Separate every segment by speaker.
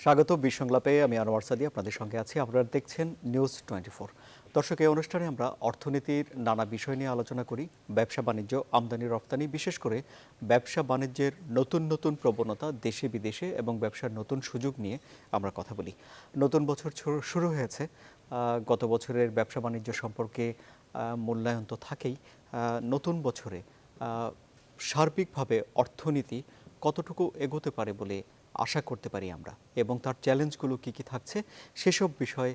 Speaker 1: স্বাগত বিসংলাপে। আমি আনোয়ার সাদি আপনাদের সঙ্গে আছি। আপনারা দেখছেন নিউজ 24। দর্শক, এই অনুষ্ঠানে আমরা অর্থনীতির নানা বিষয় নিয়ে আলোচনা করি। ব্যবসা বাণিজ্য, আমদানি রপ্তানি, বিশেষ করে ব্যবসা বাণিজ্যের নতুন নতুন প্রবণতা দেশে বিদেশে এবং ব্যবসার নতুন সুযোগ নিয়ে আমরা কথা বলি। নতুন বছর শুরু হয়েছে। গত বছরের ব্যবসা বাণিজ্য সম্পর্কে মূল্যায়ন তো থাকেই। নতুন বছরে সার্বিকভাবে অর্থনীতি কতটুকু এগোতে পারে বলে আশা করতে পারি আমরা, এবং তার চ্যালেঞ্জগুলো কী কী থাকছে সেসব বিষয়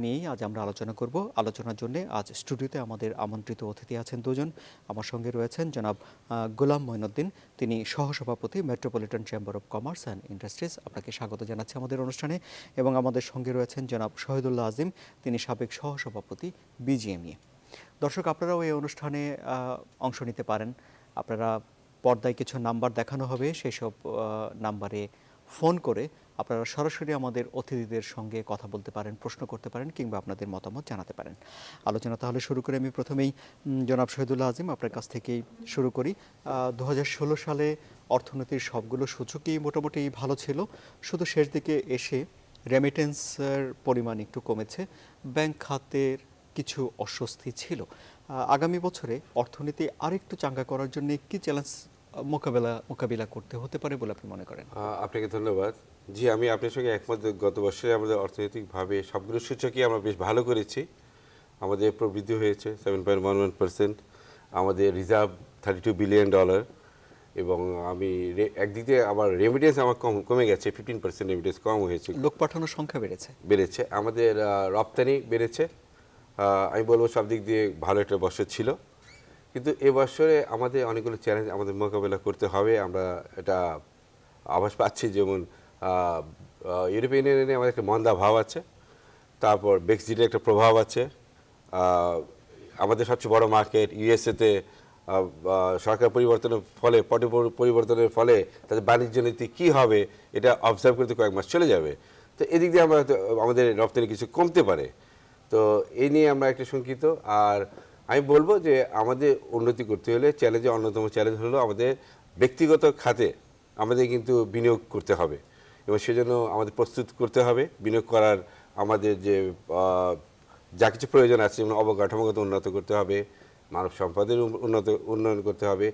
Speaker 1: নিয়েই আজ আমরা আলোচনা করব। আলোচনার জন্য আজ স্টুডিওতে আমাদের আমন্ত্রিত অতিথি আছেন দুজন। আমার সঙ্গে রয়েছেন জনাব গোলাম মঈনুদ্দিন, তিনি সহসভাপতি metropolitan chamber of commerce and industries. আপনাকে স্বাগত জানাচ্ছি আমাদের অনুষ্ঠানে। এবং আমাদের সঙ্গে রয়েছেন জনাব শহীদুল্লাহ আজিম, তিনি সাবেক সহসভাপতি বিজিএমইএ। দর্শক, আপনারাও এই অনুষ্ঠানে অংশ নিতে পারেন। আপনারা পর্দায় কিছু নাম্বার দেখানো হবে, সেই সব নাম্বারে ফোন করে আপনারা সরাসরি আমাদের অতিথিদের সঙ্গে কথা বলতে পারেন, প্রশ্ন করতে পারেন, কিংবা আপনাদের মতামত জানাতে পারেন। আলোচনা তাহলে শুরু করে আমি প্রথমেই জনাব শহীদুল্লাহ আজিম, আপনার কাছ থেকেই শুরু করি। 2016 সালে অর্থনীতির সবগুলো সূচকই মোটামুটি ভালো ছিল, শুধু শেষ দিকে এসে রেমিটেন্সের পরিমাণ একটু কমেছে, ব্যাংক খাতের কিছু অস্বস্তি ছিল। আগামী বছরে অর্থনীতি আরেকটু চাঙ্গা করার জন্য কী চ্যালেঞ্জ মোকাবিলা করতে হতে পারে বলে আপনি মনে করেন?
Speaker 2: আপনাকে ধন্যবাদ। জি, আমি আপনার সঙ্গে একমত। গত বছরে আমাদের অর্থনৈতিকভাবে সবগুলো সূচকই আমরা বেশ ভালো করেছি। আমাদের প্রবৃদ্ধি হয়েছে 7.11%, আমাদের রিজার্ভ $32 বিলিয়ন, এবং আমি একদিক দিয়ে আবার রেমিটেন্স আমার কমে গেছে, 15% রেমিটেন্স কম হয়েছে,
Speaker 1: লোক পাঠানোর সংখ্যা
Speaker 2: বেড়েছে। আমাদের রপ্তানি বেড়েছে। আমি বলবো সব দিক দিয়ে ভালো একটা বছর ছিল। কিন্তু এবছরে আমাদের অনেকগুলো চ্যালেঞ্জ আমাদের মোকাবেলা করতে হবে। আমরা এটা আভাস পাচ্ছি, যেমন ইউরোপিয়ান ইউনিয়নে আমাদের একটা মন্দা ভাব আছে, তারপর ব্রেক্সিটের একটা প্রভাব আছে, আমাদের সবচেয়ে বড় মার্কেট ইউএসএতে সরকার পরিবর্তনের ফলে, পরিবর্তনের ফলে তাদের বাণিজ্য নীতি কী হবে এটা অবজার্ভ করতে কয়েক মাস চলে যাবে। তো এদিক দিয়ে আমাদের রপ্তানি কিছু কমতে পারে। তো এই নিয়ে আমরা একটু শঙ্কিত। আর আমি বলবো যে আমাদের উন্নতি করতে হলে অন্যতম চ্যালেঞ্জ হলো আমাদের ব্যক্তিগত খাতে আমাদের কিন্তু বিনিয়োগ করতে হবে, এবং সেজন্য আমাদের প্রস্তুত করতে হবে বিনিয়োগ করার। আমাদের যে যা কিছু প্রয়োজন আছে, যেমন অবকাঠামোগত উন্নত করতে হবে, মানব সম্পদের উন্নয়ন করতে হবে।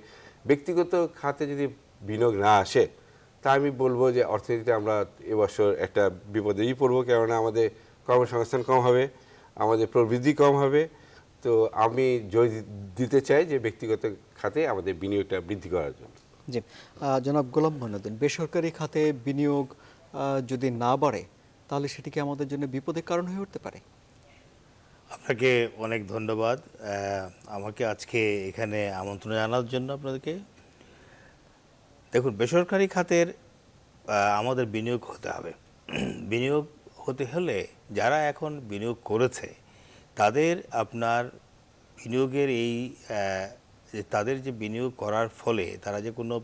Speaker 2: ব্যক্তিগত খাতে যদি বিনিয়োগ না আসে, তা আমি বলবো যে অর্থনীতিতে আমরা এবছর একটা বিপদেই পড়বো, কেননা আমাদের কর্মসংস্থান কম হবে, আমাদের প্রবৃদ্ধি কম হবে। তো আমি জয় দিতে চাই যে ব্যক্তিগত খাতে আমাদের বিনিয়োগটা বৃদ্ধি করার জন্য।
Speaker 1: জি, জনাব গোলাম মঈনুদ্দিন, বেসরকারি খাতে বিনিয়োগ যদি না বাড়ে তাহলে সেটি কি আমাদের জন্য বিপদের কারণ হয়ে উঠতে পারে?
Speaker 3: আপনাকে অনেক ধন্যবাদ আমাকে আজকে এখানে আমন্ত্রণ জানার জন্য। আপনাদেরকে দেখুন, বেসরকারি খাতের আমাদের বিনিয়োগ হতে হবে। বিনিয়োগ হতে হলে যারা এখন বিনিয়োগ করেছে তাদের আপনার বিনিয়োগের তাদের যে বিনিয়োগ করার ফলে তারা যে কোনো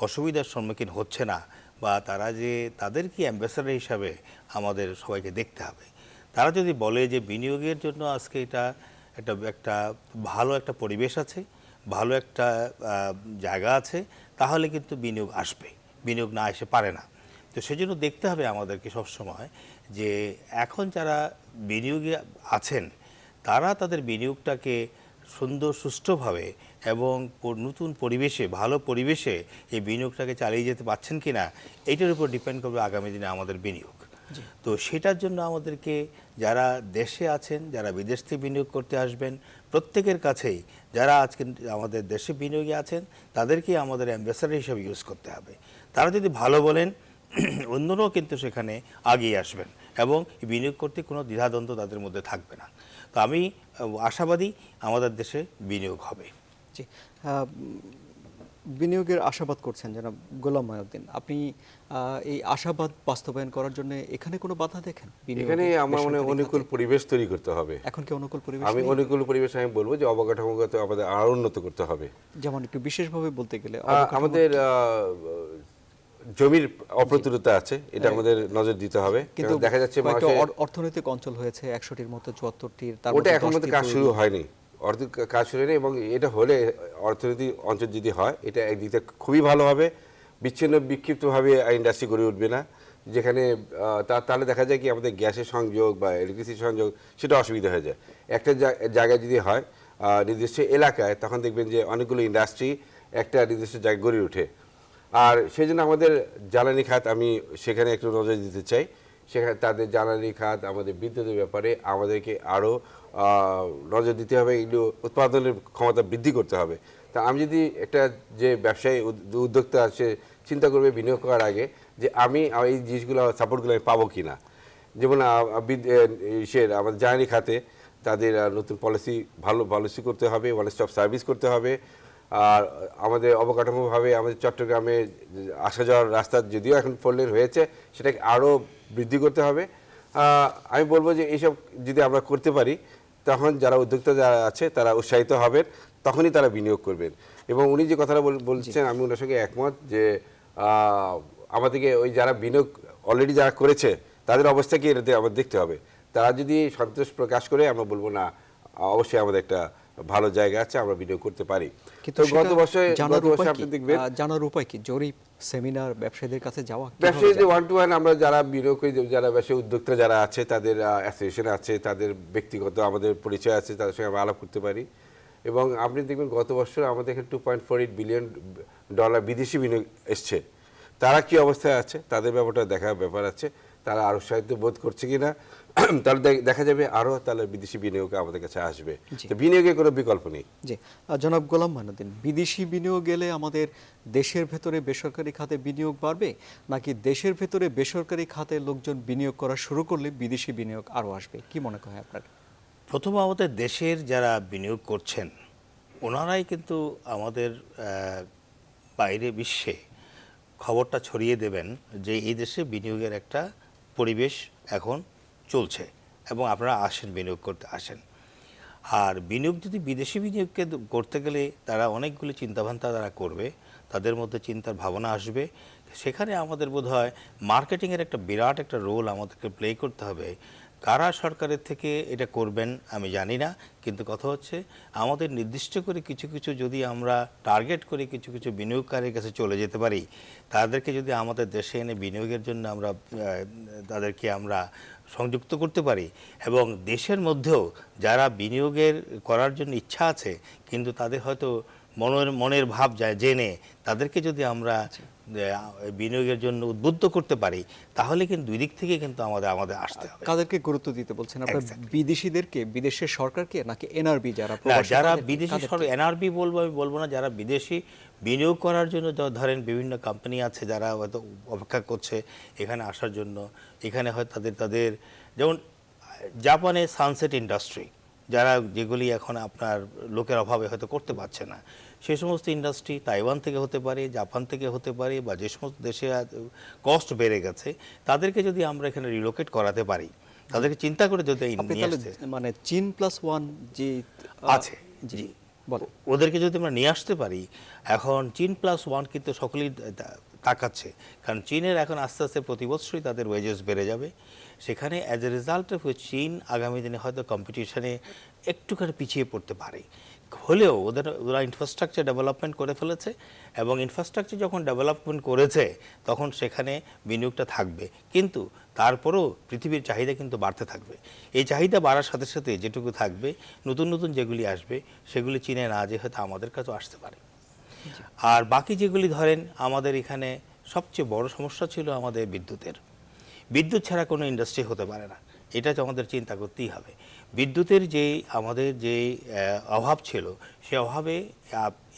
Speaker 3: অসুবিধার সম্মুখীন হচ্ছে না, বা তারা যে তাদের কি অ্যাম্বাসেডর হিসাবে আমাদের সবাইকে দেখতে হবে। তারা যদি বলে যে বিনিয়োগের জন্য আজকে একটা ভালো একটা পরিবেশ আছে, ভালো একটা জায়গা আছে, তাহলে কিন্তু বিনিয়োগ আসবে, বিনিয়োগ না এসে পারে না। তো সেজন্য দেখতে হবে আমাদেরকে সবসময় যে এখন যারা বিনিয়োগে আছেন তারা তাদের বিনিয়োগটাকে সুন্দর সুষ্ঠুভাবে এবং নতুন পরিবেশে, ভালো পরিবেশে এই বিনিয়োগটাকে চালিয়ে যেতে পারছেন কি না, এইটার উপর ডিপেন্ড করবে আগামী দিনে আমাদের বিনিয়োগ। তো সেটার জন্য আমাদেরকে যারা দেশে আছেন, যারা বিদেশ থেকে বিনিয়োগ করতে আসবেন, প্রত্যেকের কাছেই যারা আজকে আমাদের দেশে বিনিয়োগে আছেন তাদেরকেই আমাদের অ্যাম্বাসেডর হিসেবে ইউজ করতে হবে। তারা যদি ভালো বলেন, অন্যরাও কিন্তু সেখানে আগিয়ে আসবেন এবং বিনিয়োগ করতে কোনো দ্বিধাদ্বন্দ্ব তাদের মধ্যে থাকবে না। তো আমি আশাবাদী আমাদের দেশে বিনিয়োগ হবে।
Speaker 1: জি, বিনিয়োগের আশাবাদ করছেন জনাব গোলাম মঈনুদ্দিন, আপনি এই আশাবাদ বাস্তবায়ন করার জন্য এখানে কোনো বাধা দেখেন?
Speaker 2: এখানে আমার মনে অনুকূল পরিবেশ তৈরি করতে হবে।
Speaker 1: এখন কি অনুকূল পরিবেশ?
Speaker 2: অনুকূল পরিবেশ আমি বলবো যে অবকাঠামোগত আমাদের আরো উন্নত করতে হবে।
Speaker 1: যেমন একটু বিশেষভাবে বলতে গেলে
Speaker 2: আমাদের জমির অপ্রতুলতা আছে, এটা আমাদের নজর দিতে হবে। কিন্তু দেখা যাচ্ছে
Speaker 1: অর্থনৈতিক অঞ্চল হয়েছে 100টির মতো 74টির,
Speaker 2: ওটা এখন মধ্যে কাজ শুরু হয়নি, কাজ শুরু হয়নি। এবং এটা হলে অর্থনীতি অঞ্চল যদি হয়, এটা একদিকে খুবই ভালো হবে, বিচ্ছিন্ন বিক্ষিপ্তভাবে ইন্ডাস্ট্রি গড়ে উঠবে না। যেখানে তাহলে দেখা যায় কি আমাদের গ্যাসের সংযোগ বা ইলেকট্রিসিটি সংযোগ সেটা অসুবিধা হয়ে যায়। একটা জায়গায় যদি হয় নির্দিষ্ট এলাকায়, তখন দেখবেন যে অনেকগুলো ইন্ডাস্ট্রি একটা নির্দিষ্ট জায়গায় গড়ে ওঠে। আর সেই জন্য আমাদের জ্বালানি খাত, আমি সেখানে একটু নজর দিতে চাই। সেখানে তাদের জ্বালানি খাত, আমাদের বিদ্যুতের ব্যাপারে আমাদেরকে আরও নজর দিতে হবে, এগুলো উৎপাদনের ক্ষমতা বৃদ্ধি করতে হবে। তা আমি যদি একটা যে ব্যবসায়ী উদ্যোক্তা আছে চিন্তা করবে বিনিয়োগ করার আগে যে আমি এই জিনিসগুলো সাপোর্টগুলো আমি পাবো কি না। যেমন আমাদের জ্বালানি খাতে তাদের নতুন ভালো পলিসি করতে হবে, ওয়ান স্টপ সার্ভিস করতে হবে। আর আমাদের অবকাঠামোভাবে আমাদের চট্টগ্রামে আসা যাওয়ার রাস্তা যদিও এখন 4 লেন হয়েছে, সেটাকে আরও বৃদ্ধি করতে হবে। আমি বলবো যে এইসব যদি আমরা করতে পারি, তখন যারা উদ্যোক্তা যারা আছে তারা উৎসাহিত হবেন, তখনই তারা বিনিয়োগ করবেন। এবং উনি যে কথাটা বলছেন আমি ওনার সঙ্গে একমত যে আমাদেরকে ওই যারা বিনিয়োগ অলরেডি যারা করেছে তাদের অবস্থা কি এটাতে আমাদের দেখতে হবে। তারা যদি সন্তোষ প্রকাশ করে, আমরা বলবো না, অবশ্যই আমাদের একটা ভালো জায়গা আছে, আমরা বিনিয়োগ করতে পারি।
Speaker 1: কিন্তু
Speaker 2: গত বছরে আপনি দেখবেন
Speaker 1: জানার উপায় কি? জরিপ, সেমিনার, ব্যবসায়ীদের কাছে যাওয়া,
Speaker 2: ব্যবসায়ীদের 1-to-1 আমরা যারা বিনিয়োগ করি, যারা ব্যবসায়ী উদ্যোক্তা যারা আছে তাদের অ্যাসোসিয়েশন আছে, তাদের ব্যক্তিগত আমাদের পরিচয় আছে, তাদের সঙ্গে আমরা আলাপ করতে পারি। এবং আপনি দেখবেন গত বছর আমাদের এখানে $2.48 বিলিয়ন বিদেশি বিনিয়োগ এসছে। তারা কি অবস্থায় আছে, তাদের ব্যাপারটা দেখার ব্যাপার আছে। তারা আরো উৎসাহিত বোধ করছে কিনা, তাহলে দেখা যাবে আরো তাহলে বিদেশি বিনিয়োগ আমাদের কাছে আসবে। তো বিনিয়োগের কোনো বিকল্প নেই।
Speaker 1: জি, জনাব গোলাম মাইনুদ্দিন, বিদেশি বিনিয়োগ গেলে আমাদের দেশের ভেতরে বেসরকারি খাতে বিনিয়োগ বাড়বে, নাকি দেশের ভেতরে বেসরকারি খাতে লোকজন বিনিয়োগ করা শুরু করলে বিদেশি বিনিয়োগ আরো আসবে? কি মনে হয় আপনার?
Speaker 3: প্রথম আমাদের দেশের যারা বিনিয়োগ করছেন ওনারাই কিন্তু আমাদের বাইরে বিশ্বে খবরটা ছড়িয়ে দেবেন যে এই দেশে বিনিয়োগের একটা পরিবেশ এখন চলছে এবং আপনারা আসেন, বিনিয়োগ করতে আসেন। আর বিনিয়োগ যদি বিদেশি বিনিয়োগকে করতে গেলে তারা অনেকগুলি চিন্তাভাবনা তারা করবে, তাদের মধ্যে চিন্তার ভাবনা আসবে। সেখানে আমাদের বোধহয় মার্কেটিংয়ের একটা বিরাট একটা রোল আমাদেরকে প্লে করতে হবে। কারা সরকারের থেকে এটা করবেন আমি জানি না, কিন্তু কথা হচ্ছে আমাদের নির্দিষ্ট করে কিছু কিছু যদি আমরা টার্গেট করে কিছু কিছু বিনিয়োগকারীর কাছে চলে যেতে পারি, তাদেরকে যদি আমাদের দেশে এনে বিনিয়োগের জন্য আমরা তাদেরকে আমরা সংযুক্ত করতে পারি, এবং দেশের মধ্যেও যারা বিনিয়োগের করার জন্য ইচ্ছা আছে কিন্তু তাদের হয়তো মনের ভাব যায় জেনে তাদেরকে যদি আমরা বিনিয়োগের জন্য উদ্বুদ্ধ করতে পারি, তাহলে কিন্তু দুই দিক থেকে কিন্তু আমাদের আসতে হবে।
Speaker 1: কাদেরকে গুরুত্ব দিতে বলছেন আপনারা? বিদেশিদেরকে, বিদেশের সরকারকে, নাকি এনআরবি যারা
Speaker 3: যারা বিদেশি এনআরবি বলবো আমি বলবো না, যারা বিদেশি বিনিয়োগ করার জন্য ধরেন বিভিন্ন কোম্পানি আছে যারা হয়তো অপেক্ষা করছে এখানে আসার জন্য। এখানে হয়তো তাদের যেমন জাপানে সানসেট ইন্ডাস্ট্রি, যারা যেগুলি এখন আপনার লোকের অভাবে হয়তো করতে পারছে না, সেই সমস্ত ইন্ডাস্ট্রি তাইওয়ান থেকে হতে পারে, জাপান থেকে হতে পারে, বা যে সমস্ত দেশে কস্ট বেড়ে গেছে তাদেরকে যদি আমরা এখানে রিলোকেট করাতে পারি, তাদেরকে চিন্তা করে যদি
Speaker 1: মানে চীন +1 যে
Speaker 3: আছে জি ওদেরকে যদি আমরা নিয়ে আসতে পারি, এখন চীন +1 কিন্তু সকলেই তাকাচ্ছে, কারণ চীনের এখন আস্তে আস্তে প্রতি বছরই তাদের ওয়েজেস বেড়ে যাবে। সেখানে অ্যাজ এ রেজাল্ট অফ চীন আগামী দিনে হয়তো কম্পিটিশনে একটুখানি পিছিয়ে পড়তে পারে, হলেও ওরা ইনফ্রাস্ট্রাকচার ডেভেলপমেন্ট করে ফেলেছে, এবং ইনফ্রাস্ট্রাকচার যখন ডেভেলপমেন্ট করেছে তখন সেখানে বিনিয়োগটা থাকবে। কিন্তু তারপরেও পৃথিবীর চাহিদা কিন্তু বাড়তে থাকবে। এই চাহিদা বাড়ার সাথে সাথে যেটুকু থাকবে, নতুন নতুন যেগুলি আসবে সেগুলি চীনে না যে হয়তো আমাদের কাছেও আসতে পারে। আর বাকি যেগুলি ধরেন আমাদের এখানে সবচেয়ে বড় সমস্যা ছিল আমাদের বিদ্যুৎ ছাড়া কোনো ইন্ডাস্ট্রি হতে পারে না, এটা তো আমাদের চিন্তা করতেই হবে। বিদ্যুতের আমাদের যে অভাব ছিল, সে অভাবে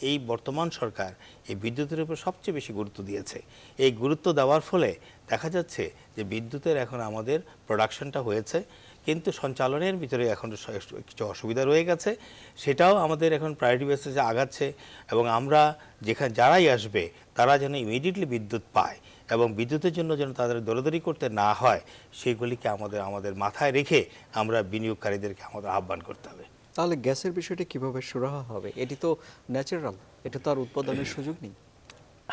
Speaker 3: এই বর্তমান সরকার এই বিদ্যুতের উপর সবচেয়ে বেশি গুরুত্ব দিয়েছে। এই গুরুত্ব দেওয়ার ফলে দেখা যাচ্ছে যে বিদ্যুতের এখন আমাদের প্রোডাকশনটা হয়েছে, কিন্তু সঞ্চালনের ভিতরে এখন কিছু অসুবিধা রয়ে গেছে। সেটাও আমাদের এখন প্রায়োরিটি বেসিসে আগাচ্ছে, এবং আমরা যারাই আসবে তারা যেন ইমিডিয়েটলি বিদ্যুৎ পায়, এবং বিদ্যুতের জন্য যেন তাদের দৌড়াদৌড়ি করতে না হয়, সেগুলিকে আমাদের মাথায় রেখে আমরা বিনিয়োগকারীদেরকে আমাদের আহ্বান করতে হবে।
Speaker 1: তাহলে গ্যাসের বিষয়টা কিভাবে সুরাহা হবে? এটি তো ন্যাচারাল, এটা তো আর উৎপাদনের সুযোগ নেই।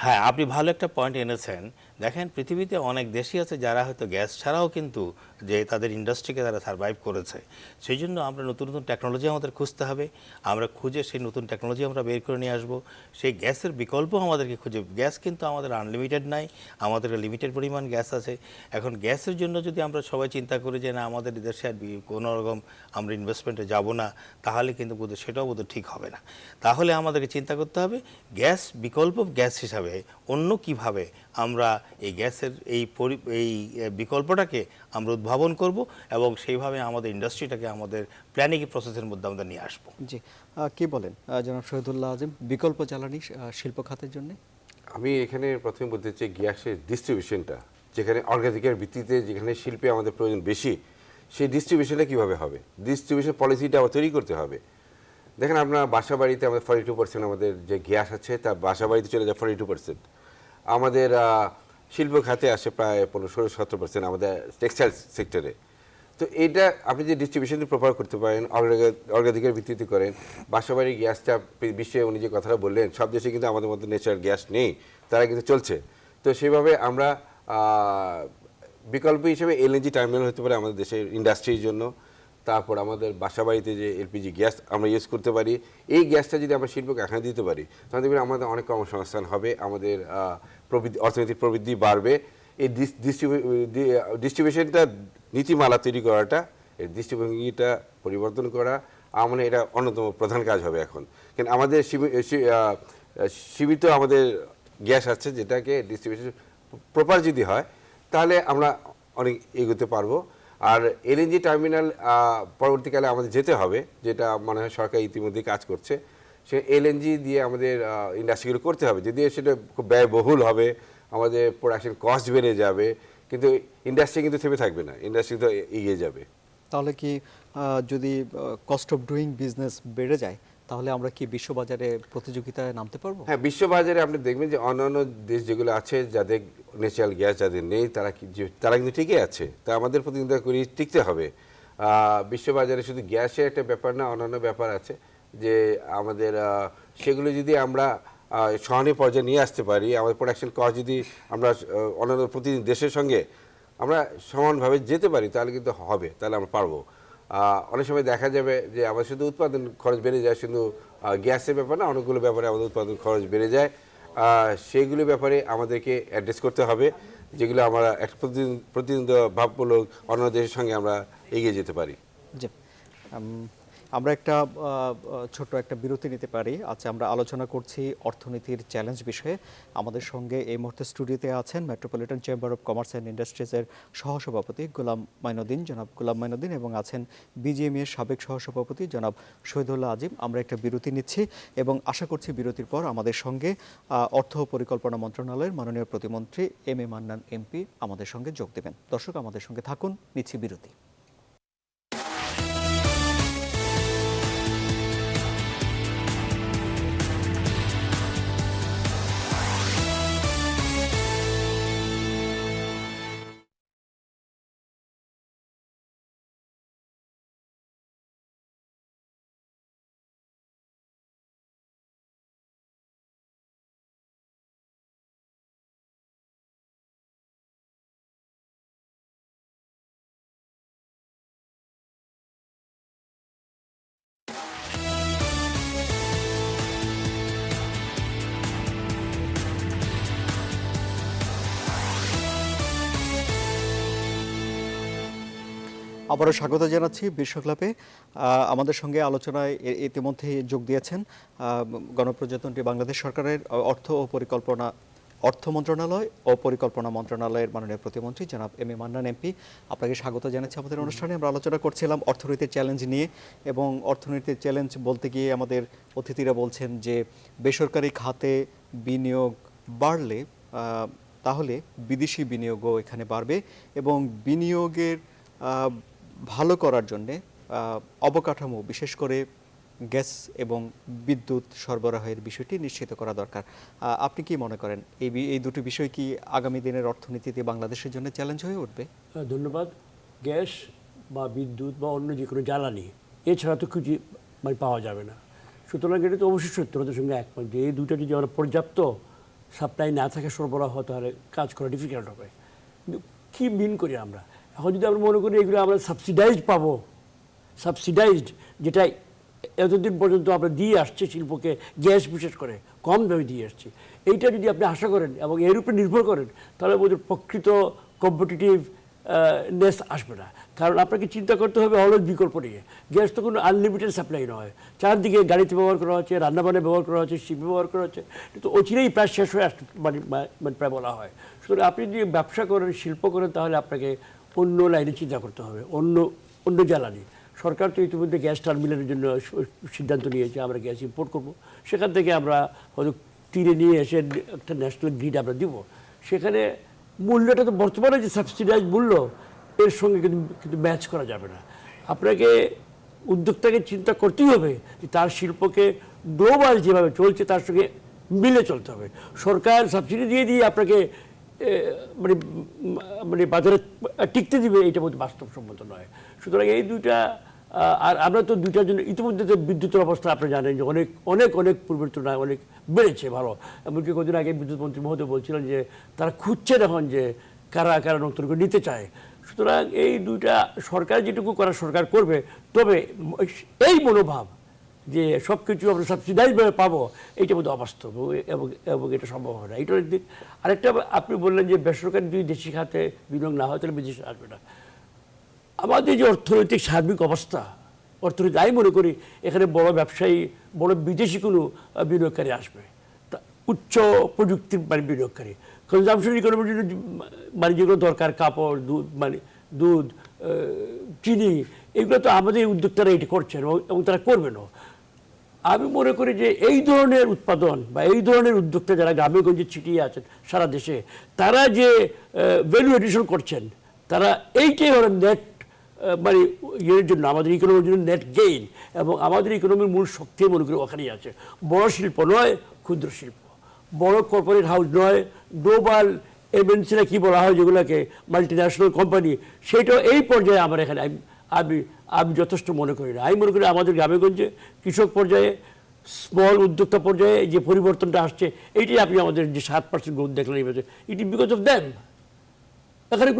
Speaker 3: হ্যাঁ, আপনি ভালো একটা পয়েন্ট এনেছেন। দেখেন, পৃথিবীতে অনেক দেশই আছে যারা হয়তো গ্যাস ছাড়াও কিন্তু যে তাদের ইন্ডাস্ট্রিকে তারা সার্ভাইভ করেছে। সেই জন্য আমরা নতুন নতুন টেকনোলজি আমাদের খুঁজতে হবে। আমরা খুঁজে সেই নতুন টেকনোলজি আমরা বের করে নিয়ে আসবো। সেই গ্যাসের বিকল্প আমাদেরকে খুঁজে, গ্যাস কিন্তু আমাদের আনলিমিটেড নাই, আমাদের লিমিটেড পরিমাণ গ্যাস আছে। এখন গ্যাসের জন্য যদি আমরা সবাই চিন্তা করি যে না আমাদের দেশে আর কোনো রকম আমরা ইনভেস্টমেন্টে যাব না, তাহলে কিন্তু বোধহয় সেটাও বোধহয় ঠিক হবে না। তাহলে আমাদেরকে চিন্তা করতে হবে গ্যাস বিকল্প গ্যাস হিসাবে অন্য কিভাবে আমরা এই গ্যাসের এই বিকল্পটাকে আমরা উদ্ভাবন করব এবং সেইভাবে আমাদের ইন্ডাস্ট্রিটাকে আমাদের প্ল্যানিং প্রসেসের মধ্যে আমরা নিয়ে আসবো।
Speaker 1: জি, কি বলেন জনাব শহীদুল্লাহ আজিম, বিকল্প জ্বালানি শিল্প খাতের জন্য?
Speaker 2: আমি এখানে প্রথমে বলতে চাই গ্যাসের ডিস্ট্রিবিউশনটা, যেখানে অগ্রাধিকার ভিত্তিতে যেখানে শিল্পে আমাদের প্রয়োজন বেশি, সেই ডিস্ট্রিবিউশনটা কীভাবে হবে, ডিস্ট্রিবিউশন পলিসিটা আবার তৈরি করতে হবে। দেখেন আপনার বাসা বাড়িতে আমাদের 42% আমাদের যে গ্যাস আছে তার বাসা বাড়িতে চলে যায় 42%। আমাদের শিল্প খাতে আসে প্রায় 15-17% আমাদের টেক্সটাইল সেক্টরে। তো এইটা আপনি যে ডিস্ট্রিবিউশন প্রপার করতে পারেন, অগ্রাধিকার ভিত্তিতে করেন, বাসাবাড়ির গ্যাসটা বিশ্বে উনি যে কথাটা বললেন, সব দেশে কিন্তু আমাদের মধ্যে ন্যাচারাল গ্যাস নেই, তারা কিন্তু চলছে। তো সেভাবে আমরা বিকল্প হিসেবে এলএনজি টার্মিনাল হতে পারে আমাদের দেশের ইন্ডাস্ট্রির জন্য। তারপর আমাদের বাসাবাড়িতে যে এলপিজি গ্যাস আমরা ইউজ করতে পারি, এই গ্যাসটা যদি আমরা শিল্পকে এখানে দিতে পারি, তাহলে দেখবেন আমাদের অনেক কর্মসংস্থান হবে, আমাদের অর্থনৈতিক প্রবৃদ্ধি বাড়বে। এই ডিস্ট্রিবিউশনটা নীতিমালা তৈরি করাটা, এই দৃষ্টিভঙ্গিটা পরিবর্তন করা আমার মনে হয় এটা অন্যতম প্রধান কাজ হবে এখন। কিন্তু আমাদের সীমিত আমাদের গ্যাস আছে, যেটাকে ডিস্ট্রিবিউশন প্রপার যদি হয় তাহলে আমরা অনেক এগোতে পারবো। আর এলএনজি টার্মিনাল পরবর্তীকালে আমাদের যেতে হবে, যেটা মনে হয় সরকার ইতিমধ্যে কাজ করছে। সে এলএনজি দিয়ে আমাদের ইন্ডাস্ট্রিগুলো করতে হবে, যদিও সেটা খুব ব্যয়বহুল হবে, আমাদের প্রোডাকশন কস্ট বেড়ে যাবে, কিন্তু ইন্ডাস্ট্রি কিন্তু থেমে থাকবে না, ইন্ডাস্ট্রি তো এগিয়ে যাবে।
Speaker 1: তাহলে কি যদি কস্ট অফ ডুইং বিজনেস বেড়ে যায়, তাহলে আমরা কি বিশ্ববাজারে প্রতিযোগিতায় নামতে পারবো?
Speaker 2: হ্যাঁ, বিশ্ববাজারে আপনি দেখবেন যে অন্যান্য দেশ যেগুলো আছে যাদের ন্যাচারাল গ্যাস যাদের নেই, তারা কিন্তু ঠিকই আছে। তা আমাদের প্রতিযোগিতা করি টিকতে হবে। বিশ্ববাজারে শুধু গ্যাসের একটা ব্যাপার না, অন্যান্য ব্যাপার আছে যে আমাদের সেগুলো যদি আমরা সহনীয় পর্যায়ে নিয়ে আসতে পারি, আমাদের প্রোডাকশন কস্ট যদি আমরা অন্যান্য প্রতিদিন দেশের সঙ্গে আমরা সমানভাবে যেতে পারি, তাহলে কিন্তু হবে, তাহলে আমরা পারবো। অনেক সময় দেখা যাবে যে আমাদের শুধু উৎপাদন খরচ বেড়ে যায়, শুধু গ্যাসের ব্যাপার না, অনেকগুলো ব্যাপারে আমাদের উৎপাদন খরচ বেড়ে যায়। সেইগুলো ব্যাপারে আমাদেরকে অ্যাড্রেস করতে হবে, যেগুলো আমরা একটা প্রতিদ্বন্দ্ব ভাবমূলক অন্য দেশের সঙ্গে আমরা এগিয়ে যেতে পারি।
Speaker 1: জি, আমরা একটা ছোট্ট একটা বিরতি নিতে পারি। আচ্ছা, আমরা আলোচনা করছি অর্থনীতির চ্যালেঞ্জ বিষয়ে। আমাদের সঙ্গে এই মুহূর্তে স্টুডিওতে আছেন metropolitan chamber of commerce and ইন্ডাস্ট্রিজের সহসভাপতি জনাব গোলাম মাইনুদ্দিন, এবং আছেন বিজিএমই এর সাবেক সহসভাপতি জনাব শহীদুল্লাহ আজিম। আমরা একটা বিরতি নিচ্ছি এবং আশা করছি বিরতির পর আমাদের সঙ্গে অর্থ ও পরিকল্পনা মন্ত্রণালয়ের মাননীয় প্রতিমন্ত্রী এম এ মান্নান এমপি আমাদের সঙ্গে যোগ দেবেন। দর্শক, আমাদের সঙ্গে থাকুন, নিচ্ছি বিরতি। আবারও স্বাগত জানাচ্ছি বিশ্ব ক্লাবে। আমাদের সঙ্গে আলোচনায় ইতিমধ্যে যোগ দিয়েছেন গণপ্রজাতন্ত্রী বাংলাদেশ সরকারের অর্থ মন্ত্রণালয় ও পরিকল্পনা মন্ত্রণালয়ের মাননীয় প্রতিমন্ত্রী জনাব এম এ মান্নান এমপি। আপনাকে স্বাগত জানাচ্ছি আমাদের অনুষ্ঠানে। আমরা আলোচনা করছিলাম অর্থনীতির চ্যালেঞ্জ নিয়ে, এবং অর্থনীতির চ্যালেঞ্জ বলতে গিয়ে আমাদের অতিথিরা বলছেন যে বেসরকারি খাতে বিনিয়োগ বাড়লে তাহলে বিদেশি বিনিয়োগও এখানে বাড়বে, এবং বিনিয়োগের ভালো করার জন্যে অবকাঠামো, বিশেষ করে গ্যাস এবং বিদ্যুৎ সরবরাহের বিষয়টি নিশ্চিত করা দরকার। আপনি কি মনে করেন এই দুটি বিষয় কি আগামী দিনের অর্থনীতিতে বাংলাদেশের জন্য চ্যালেঞ্জ হয়ে উঠবে?
Speaker 4: ধন্যবাদ। গ্যাস বা বিদ্যুৎ বা অন্য যে কোনো জ্বালানি এছাড়া তো কিছু পাওয়া যাবে না। সুতরাং এটা তো অবশ্যই সত্য, ওদের সঙ্গে একমত যে এই দুটো যদি আমরা পর্যাপ্ত সাপ্লাই না থাকে, সরবরাহ, তাহলে কাজ করা ডিফিকাল্ট হবে। কিন্তু কী মিন করি আমরা এখন? যদি আমরা মনে করি এগুলো আমরা সাবসিডাইজড পাবো, সাবসিডাইজড যেটা এতদিন পর্যন্ত আমরা দিয়ে আসছি শিল্পকে, গ্যাস বিশেষ করে কম দামে দিয়ে আসছি, এইটা যদি আপনি আশা করেন এবং এর উপরে নির্ভর করেন, তাহলে ওদের প্রকৃত কম্পিটিটিভ নেস আসবে না। কারণ আপনাকে চিন্তা করতে হবে অলওয়েজ বিকল্প নিয়ে। গ্যাস তো কোনো আনলিমিটেড সাপ্লাই নয়, চারদিকে গাড়িতে ব্যবহার করা হচ্ছে, রান্নাবান্না ব্যবহার করা হচ্ছে, শিল্প ব্যবহার করা হচ্ছে, কিন্তু অচিরেই প্রায় শেষ হয়ে আসতে মানে প্রায় বলা হয়। সুতরাং আপনি যদি ব্যবসা করেন, শিল্প করেন, তাহলে আপনাকে অন্য লাইনে চিন্তা করতে হবে, অন্য জ্বালানি। সরকার তো ইতিমধ্যে গ্যাস টার্মিনালের জন্য সিদ্ধান্ত নিয়েছে, আমরা গ্যাস ইম্পোর্ট করব, সেখান থেকে আমরা হয়তো তীরে নিয়ে এসে একটা ন্যাশনাল গ্রিড আমরা দিব। সেখানে মূল্যটা তো বর্তমানে যে সাবসিডাইজ মূল্য, এর সঙ্গে কিন্তু ম্যাচ করা যাবে না। আপনাকে উদ্যোক্তাকে চিন্তা করতেই হবে যে তার শিল্পকে গ্লোবাল যেভাবে চলছে তার সঙ্গে মিলে চলতে হবে। সরকার সাবসিডি দিয়ে আপনাকে মানে মানে বাজারে টিকতে দিবে, এটা বোধ বাস্তবসম্মত নয়। সুতরাং এই দুইটা, আর আমরা তো দুইটার জন্য ইতিমধ্যে তো বিদ্যুতের অবস্থা আপনি জানেন যে অনেক অনেক অনেক পূর্বের তুলনায় অনেক বেড়েছে ভালো। এমনকি কদিন আগে বিদ্যুৎ মন্ত্রী মহোদয় বলছিলেন যে তারা খুঁজছেন এখন যে কারা কারা নতুন করে নিতে চায়। সুতরাং এই দুইটা সরকার যেটুকু করার সরকার করবে, তবে এই মনোভাব যে সব কিছু আমরা সাবসিডাইজভাবে পাবো, এইটা বোধ অবাস্তব এবং এটা সম্ভব হবে না। এইটার দিক। আরেকটা আপনি বললেন যে বেসরকারি যদি দেশি খাতে বিনিয়োগ না হয় তাহলে বিদেশে আসবে না। আমাদের যে অর্থনৈতিক সার্বিক অবস্থা, অর্থনীতি, আমি মনে করি এখানে বড় ব্যবসায়ী, বড় বিদেশি কোনো বিনিয়োগকারী আসবে, উচ্চ প্রযুক্তির মানে বিনিয়োগকারী। কনজামশন ইকোনমির জন্য মানে যেগুলো দরকার, কাপড়, দুধ, চিনি, এগুলো তো আমাদের উদ্যোক্তারা এটা করছেন এবং তারা করবেনও। আমি মনে করি যে এই ধরনের উৎপাদন বা এই ধরনের উদ্যোক্তা যারা গ্রামে গঞ্জে ছিটিয়ে আছেন সারা দেশে, তারা যে ভ্যালু এডিশন করছেন, তারা এইটাই হলো নেট মানে ইয়ের জন্য, আমাদের ইকোনমির জন্য নেট গেইন। এবং আমাদের ইকোনমির মূল শক্তি মনে করি ওখানেই আছে। বড় শিল্প নয়, ক্ষুদ্র শিল্প, বড় কর্পোরেট হাউস নয়, গ্লোবাল এমএনসিরা কি বলা হয় যেগুলোকে, মাল্টি ন্যাশনাল কোম্পানি, সেটাও এই পর্যায়ে আমার এখানে আমি যথেষ্ট মনে করি না। আমি মনে করি আমাদের গ্রামেগঞ্জে কৃষক পর্যায়ে, স্মল উদ্যোক্তা পর্যায়ে যে পরিবর্তনটা আসছে, এইটাই আপনি আমাদের যে 7% গ্রোথ দেখলেন এই বছর, it is because of them. এখানে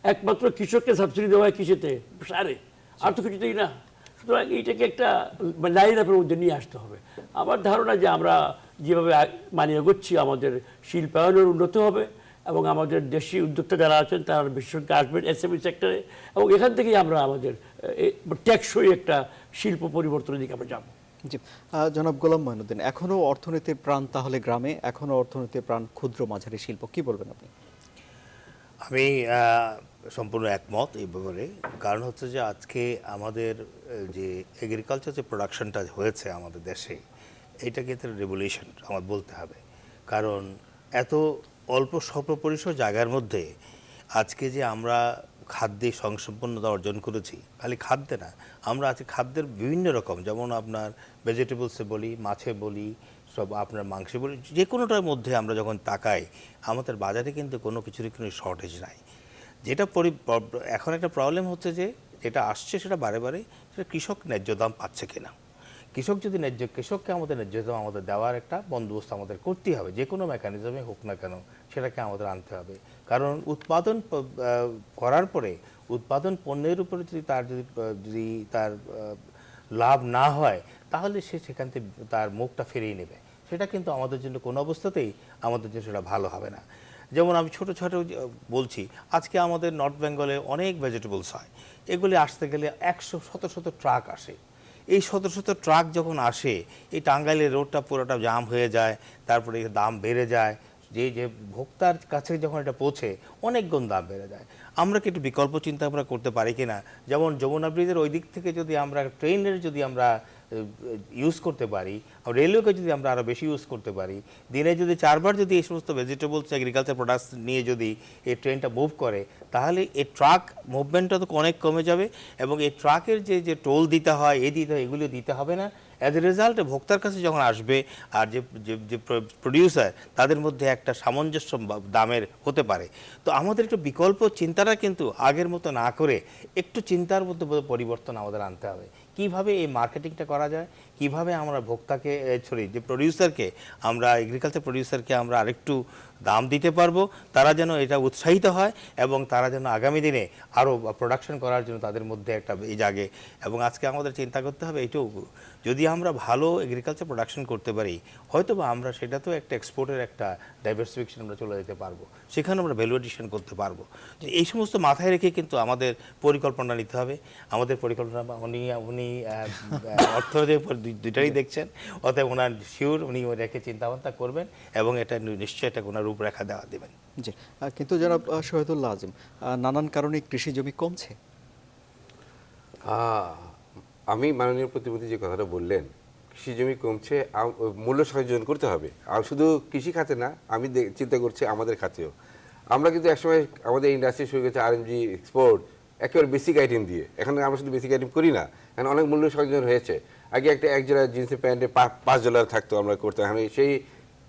Speaker 4: একমাত্র কৃষককে সাবসিডি দেওয়া হয় কিসেতে? সারে, আর তো কিছুতেই না। সুতরাং এইটাকে একটা লাইন আপের মধ্যে নিয়ে আসতে হবে। আমার ধারণা যে আমরা যেভাবে মানে এগোচ্ছি, আমাদের শিল্পায়নের উন্নতি হবে এবং আমাদের দেশি উদ্যোক্তা যারা আছেন তারা বিশেষ করে আসবেন এসএমই সেক্টরে, এবং এখান থেকেই আমরা আমাদের টেকসই একটা শিল্প পরিবর্তনের দিকে আমরা যাব।
Speaker 1: জি, জনাব গোলাম মঈনুদ্দিন, এখনও অর্থনীতির প্রাণ তাহলে গ্রামে, এখনও অর্থনীতির প্রাণ ক্ষুদ্র মাঝারি শিল্প, কি বলবেন আপনি?
Speaker 3: আমি সম্পূর্ণ একমত এই ব্যাপারে। কারণ হচ্ছে যে আজকে আমাদের যে এগ্রিকালচার যে প্রোডাকশনটা হয়েছে আমাদের দেশে, এইটা কিন্তু রেভলিউশন আমার বলতে হবে। কারণ এত অল্প স্বল্প পরিসর জায়গার মধ্যে আজকে যে আমরা খাদ্যে স্বয়ংসম্পন্নতা অর্জন করেছি, খালি খাদ্যে না, আমরা আজকে খাদ্যের বিভিন্ন রকম, যেমন আপনার ভেজিটেবলসে বলি, মাছে বলি, সব আপনার মাংসে বলি, যে কোনোটার মধ্যে আমরা যখন তাকাই, আমাদের বাজারে কিন্তু কোনো কিছুরই কোনো শর্টেজ নাই। যেটা এখন একটা প্রবলেম হচ্ছে যে যেটা আসছে সেটা বারে বারে, সেটা কৃষক ন্যায্য দাম পাচ্ছে কিনা। কৃষককে আমাদের ন্যায্য দাম আমাদের দেওয়ার একটা বন্দোবস্ত আমাদের করতেই হবে, যে কোনো মেকানিজমে হোক না কেন সেটাকে আমাদের আনতে হবে। কারণ উৎপাদন করার পরে উৎপাদন পণ্যের উপরে যদি তার লাভ না হয়, তাহলে সে সেখান থেকে তার মুখটা ফিরিয়ে নেবে। সেটা কিন্তু আমাদের জন্য কোনো অবস্থাতেই আমাদের জন্য সেটা ভালো হবে না। যেমন আমি ছোটো বলছি, আজকে আমাদের নর্থ বেঙ্গলে অনেক ভেজিটেবলস হয়, এগুলি আসতে গেলে শত ট্রাক আসে। এই শত ট্রাক যখন আসে, এই টাঙ্গাইলের রোডটা পুরোটা জাম হয়ে যায়, তারপরে দাম বেড়ে যায়, যে ভোক্তার কাছে যখন এটা পৌঁছে অনেক গুণ দাম বেড়ে যায়। আমরা কি একটু বিকল্প চিন্তা আমরা করতে পারি কি না? যেমন যমুনা ব্রিজের ওই দিক থেকে যদি আমরা ট্রেনের যদি আমরা ইউজ করতে পারি, রেলওয়েকে যদি আমরা আরও বেশি ইউজ করতে পারি, দিনে যদি 4 বার যদি এই সমস্ত ভেজিটেবলস এগ্রিকালচার প্রোডাক্টস নিয়ে যদি এই ট্রেনটা মুভ করে, তাহলে এই ট্রাক মুভমেন্টটা তো অনেক কমে যাবে এবং এই ট্রাকের যে টোল দিতে হয়, দিতে হয়, এগুলো দিতে হবে না অ্যাজ এ রেজাল্ট ভোক্তার কাছে যখন আসবে আর যে যে প্রডিউসার তাদের মধ্যে একটা সামঞ্জস্য দামের হতে পারে। তো আমাদের একটু বিকল্প চিন্তাটা কিন্তু আগের মতো না করে একটু চিন্তার মধ্যে পরিবর্তন আমাদের আনতে হবে। কিভাবে এই মার্কেটিংটা করা যায়, কিভাবে আমরা ভোক্তাকে যে প্রডিউসারকে আমরা এগ্রিকালচার প্রডিউসারকে আমরা আরেকটু দাম দিতে পারবো, তারা যেন এটা উৎসাহিত হয় এবং তারা যেন আগামী দিনে আরও প্রোডাকশন করার জন্য তাদের মধ্যে একটা জাগে। এবং আজকে আমাদের চিন্তা করতে হবে এইটাও, যদি আমরা ভালো এগ্রিকালচার প্রোডাকশন করতে পারি হয়তো বা আমরা সেটা তো একটা এক্সপোর্টের একটা ডাইভার্সিফিকেশন আমরা চলে যেতে পারবো, সেখানে আমরা ভ্যালু এডিশন করতে পারবো। এই সমস্ত মাথায় রেখে কিন্তু আমাদের পরিকল্পনা নিতে হবে। আমাদের পরিকল্পনা উনি অর্থনীতির উপর দুইটাই দেখছেন, অতএব ওনার শিওর উনি রেখে চিন্তাভাবনা করবেন এবং এটা নিশ্চয়ই এটা ওনার রূপরেখা দেবেন।
Speaker 1: জি, কিন্তু জনাব শহীদুল্লাহ আজিম, নানান কারণে কৃষি জমি কমছে।
Speaker 2: আমি মাননীয় প্রতিমন্ত্রী যে কথাটা বললেন, কৃষি জমি কমছে, মূল্য সংযোজন করতে হবে। আর শুধু কৃষি খাতে না, আমি চিন্তা করছি আমাদের খাতেও। আমরা কিন্তু একসময় আমাদের ইন্ডাস্ট্রি শুরু করেছে আরএমজি এক্সপোর্ট একেবারে বেসিক আইটেম দিয়ে। এখন আমরা শুধু বেসিক আইটেম করি না, এখন অনেক মূল্য সংযোজন হয়েছে। আগে এক জোড়া জিন্সের প্যান্টে $5 থাকতো, আমরা করতাম। এখন সেই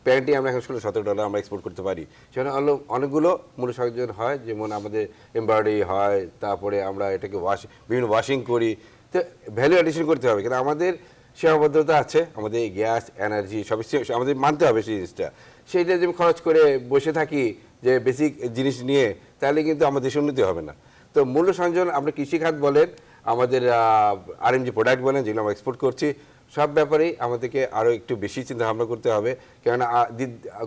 Speaker 2: প্যান্টই আমরা এখন $16-17 আমরা এক্সপোর্ট করতে পারি। সেখানে অনেকগুলো মূল্য সংযোজন হয়, যেমন আমাদের এমব্রয়ডারি হয়, তারপরে আমরা এটাকে বিভিন্ন ওয়াশিং করি। তো ভ্যালু অ্যাডিশন করতে হবে, কিন্তু আমাদের সীমাবদ্ধতা আছে। আমাদের গ্যাস, এনার্জি সব আমাদের মানতে হবে সেই জিনিসটা। সেইটা যদি খরচ করে বসে থাকি যে বেসিক জিনিস নিয়ে, তাহলে কিন্তু আমাদের দেশের উন্নতি হবে না। তো মূল্য সংযোজন, আমরা কৃষিখাত বলেন, আমাদের আরএমজি প্রোডাক্ট বলেন, যেগুলো আমরা এক্সপোর্ট করছি, সব ব্যাপারেই আমাদেরকে আরও একটু বেশি চিন্তা ভাবনা করতে হবে। কেননা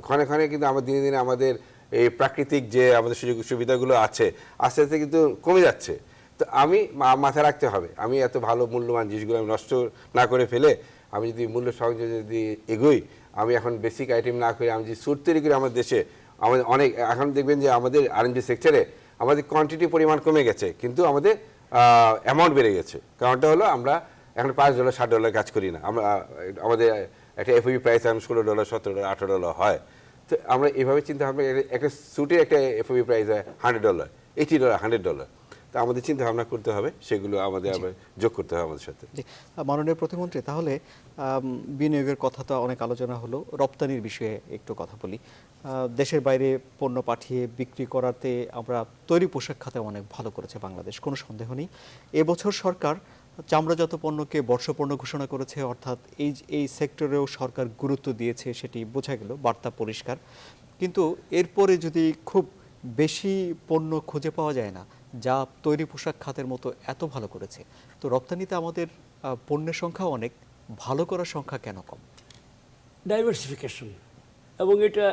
Speaker 2: ক্ষণে ক্ষণে কিন্তু আমার দিনে দিনে আমাদের এই প্রাকৃতিক যে আমাদের সুযোগ সুবিধাগুলো আছে আস্তে আস্তে কিন্তু কমে যাচ্ছে। তো আমি মাথায় রাখতে হবে, আমি এত ভালো মূল্যবান জিনিসগুলো আমি নষ্ট না করে ফেলে আমি যদি মূল্য সংযোজন যদি এগোই, আমি এখন বেসিক আইটেম না করে আমি যদি স্যুট তৈরি করি আমাদের দেশে, আমাদের অনেক এখন দেখবেন যে আমাদের আরএমজি সেক্টরে আমাদের কোয়ান্টিটি পরিমাণ কমে গেছে, কিন্তু আমাদের অ্যামাউন্ট বেড়ে গেছে। কারণটা হলো আমরা এখন $5-7 কাজ করি না। আমরা আমাদের একটা এফওবি প্রাইস এখন $16, $17, $18 হয়। তো আমরা এইভাবে চিন্তা ভাবনা, একটা স্যুটের একটা এফওবি প্রাইস হয় $100, $80, $100। তো আমাদের চিন্তা ভাবনা করতে হবে, সেগুলো আমাদের আবার যোগ করতে হবে আমাদের সাথে।
Speaker 1: মাননীয় প্রতিমন্ত্রী, তাহলে বিনিয়োগের কথা তো অনেক আলোচনা হলো, রপ্তানির বিষয়ে একটু কথা বলি। দেশের বাইরে পণ্য পাঠিয়ে বিক্রি করাতে আমরা তৈরি পোশাক খাতে অনেক ভালো করেছে বাংলাদেশ, কোনো সন্দেহ নেই। এবছর সরকার চামড়াজাত পণ্যকে বর্ষপণ্য ঘোষণা করেছে, অর্থাৎ এই সেক্টরেও সরকার গুরুত্ব দিয়েছে, সেটি বোঝা গেল, বার্তা পরিষ্কার। কিন্তু এরপরে যদি খুব বেশি পণ্য খুঁজে পাওয়া যায় না যা তৈরি পোশাক খাতের মতো এত ভালো করেছে, তো রপ্তানিতে আমাদের পণ্যের সংখ্যা অনেক, ভালো করার সংখ্যা কেন কম?
Speaker 4: ডাইভার্সিফিকেশন, এবং এটা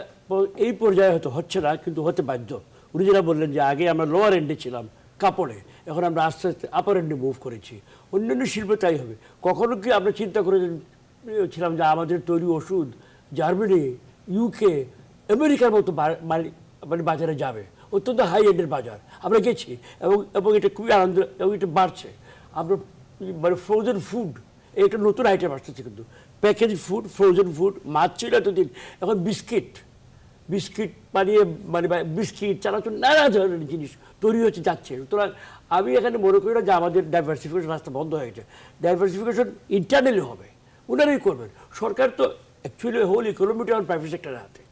Speaker 4: এই পর্যায়ে হয়তো হচ্ছে না, কিন্তু হতে বাধ্য। উনি যেটা বললেন যে আগে আমরা লোয়ার এন্ডে ছিলাম কাপড়ে, এখন আমরা আস্তে আস্তে আপার এন্ডে মুভ করেছি। অন্যান্য শিল্পে তাই হবে। কখনো কি আমরা চিন্তা করেছিলাম যে আমাদের তৈরি ওষুধ জার্মানি, ইউকে, আমেরিকার মতো মানে বাজারে যাবে? অত্যন্ত হাই এন্ডের বাজার আমরা গেছি, এবং এটা খুবই আনন্দ, এবং এটা বাড়ছে। আমরা মানে ফ্রোজেন ফুড, এটা নতুন আইটেম আসতেছে, কিন্তু প্যাকেজ ফুড, ফ্রোজেন ফুড, মাছ ছিল এতদিন, এখন বিস্কিট বানিয়ে মানে বিস্কিট, চানাচুর, নানা ধরনের জিনিস তৈরি হচ্ছে, যাচ্ছে। সুতরাং আমি এখানে মনে করি না যে আমাদের ডাইভার্সিফিকেশন রাস্তা বন্ধ হয়ে গেছে। ডাইভার্সিফিকেশন ইন্টারনালি হবে, ওনারাই করবেন। সরকার তো অ্যাকচুয়ালি হোল ইকোনমিটা প্রাইভেট সেক্টরের হাতে,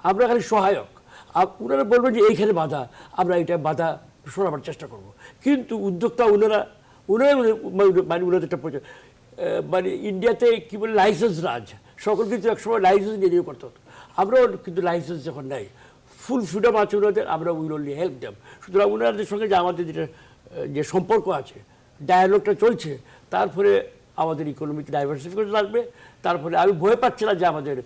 Speaker 4: আমরা খালি সহায়ক। ওনারা বলবেন যে এইখানে বাধা, আমরা এটা বাধা সরাবার চেষ্টা করব। কিন্তু উদ্যোক্তা ওনারাই মানে ওনাদের একটা মানে ইন্ডিয়াতে কী বলে লাইসেন্স রাজ, সকল কিন্তু একসময় লাইসেন্স নিয়ে করতে হতো। আমরাও কিন্তু লাইসেন্স যখন নেই, ফুল ফ্রিডম আছে ওনাদের, আমরা উইল অনলি হেল্প দেম। সুতরাং ওনাদের সঙ্গে যে আমাদের যে সম্পর্ক আছে, ডায়ালগটা চলছে, তারপরে আমাদের ইকোনমিতে ডাইভার্সিফিকেশন আসবে। তারপরে আমি ভয় পাচ্ছি না যে আমাদের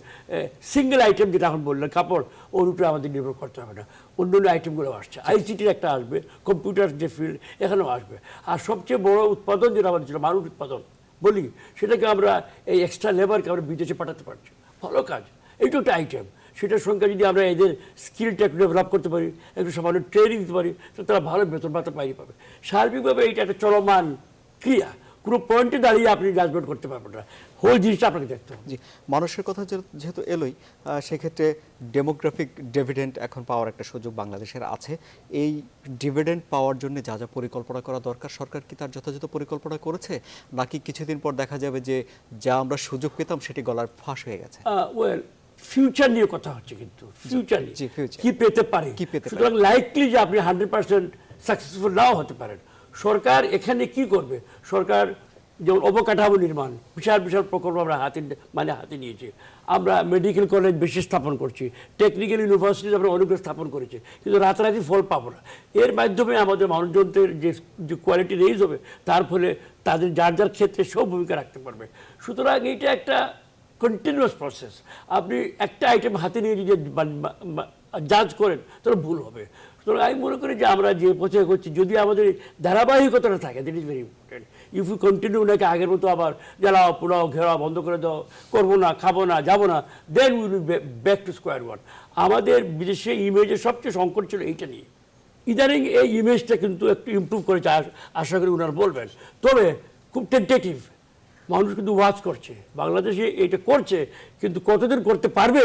Speaker 4: সিঙ্গেল আইটেম, যেটা এখন বললেন কাপড়, ওর উপরে আমাদের নির্ভর করতে হবে না, অন্য অন্য আইটেমগুলো আসছে। আইসিটির একটা আসবে, কম্পিউটার যে ফিল্ড, এখানেও আসবে। আর সবচেয়ে বড় উৎপাদন যেটা আমাদের ছিল মানুষ উৎপাদন বলি, সেটাকে আমরা এই এক্সট্রা লেবারকে আমরা বিদেশে পাঠাতে পারছি, ভালো কাজ। এইটা একটা আইটেম, সেটার সঙ্গে যদি আমরা এদের স্কিলটা একটু ডেভেলপ করতে পারি, একটু সামান্য ট্রেনিং দিতে পারি, তো তারা ভালো বেতন ভাতা পাইয়ে পাবে। সার্বিকভাবে এইটা একটা চলমান ক্রিয়া, কোনো পয়েন্টে দাঁড়িয়ে আপনি জাজমেন্ট করতে পারবেন না, হোল জিনিসটা আপনাকে দেখতে হবে।
Speaker 1: জি, মানুষের কথা যেহেতু এলোই, সেক্ষেত্রে ডেমোগ্রাফিক ডিভিডেন্ড এখন পাওয়ার একটা সুযোগ বাংলাদেশের আছে। এই ডিভিডেন্ড পাওয়ার জন্য যা যা পরিকল্পনা করা দরকার, সরকার কি তার যথাযথ পরিকল্পনা করেছে, নাকি কিছুদিন পর দেখা যাবে যে যা আমরা সুযোগ পেতাম সেটি গলার ফাঁস হয়ে গেছে?
Speaker 4: ওয়েল, ফিউচার নিয়ে কথা হচ্ছে, কিন্তু ফিউচার নিয়ে
Speaker 1: জি, future।
Speaker 4: কি পেতে পারে,
Speaker 1: কি পেতে পারে।
Speaker 4: সুতরাং লাইকলি যে আপনি 100% সাকসেসফুল নাও হতে পারেন। সরকার এখানে কি করবে? সরকার যেমন অবকাঠামো নির্মাণ, বিশাল বিশাল প্রকল্প আমরা হাতে নিয়েছি। আমরা মেডিকেল কলেজ বেশি স্থাপন করছি, টেকনিক্যাল ইউনিভার্সিটি আমরা অনেকগুলো স্থাপন করেছি, কিন্তু রাতারাতি ফল পাবো না। এর মাধ্যমে আমাদের মানুষজনদের যে কোয়ালিটি রেইজ হবে, তার ফলে তাদের যার যার ক্ষেত্রে সব ভূমিকা রাখতে পারবে। সুতরাং এইটা একটা কন্টিনিউয়াস প্রসেস। আপনি একটা আইটেম হাতে নিয়ে যদি জাজ করেন তাহলে ভুল হবে। সুতরাং আমি মনে করি যে আমরা যে পথে করছি, যদি আমাদের ধারাবাহিকতাটা থাকে, that is very important. If you continue নাকি আগের মতো আবার জ্বালাও পোড়াও ঘেরাও বন্ধ করে দাও, করবো না, খাবো না, যাবো না, then will be back to square one. আমাদের বিদেশে ইমেজের সবচেয়ে সংকট ছিল এইটা নিয়ে। ইদানিং এই ইমেজটা কিন্তু একটু ইমপ্রুভ করেছে, আশা করি ওনারা বলবেন। তবে খুব টেন্টেটিভ, মানুষ কিন্তু ওয়াচ করছে, বাংলাদেশে এটা করছে, কিন্তু কতদিন করতে পারবে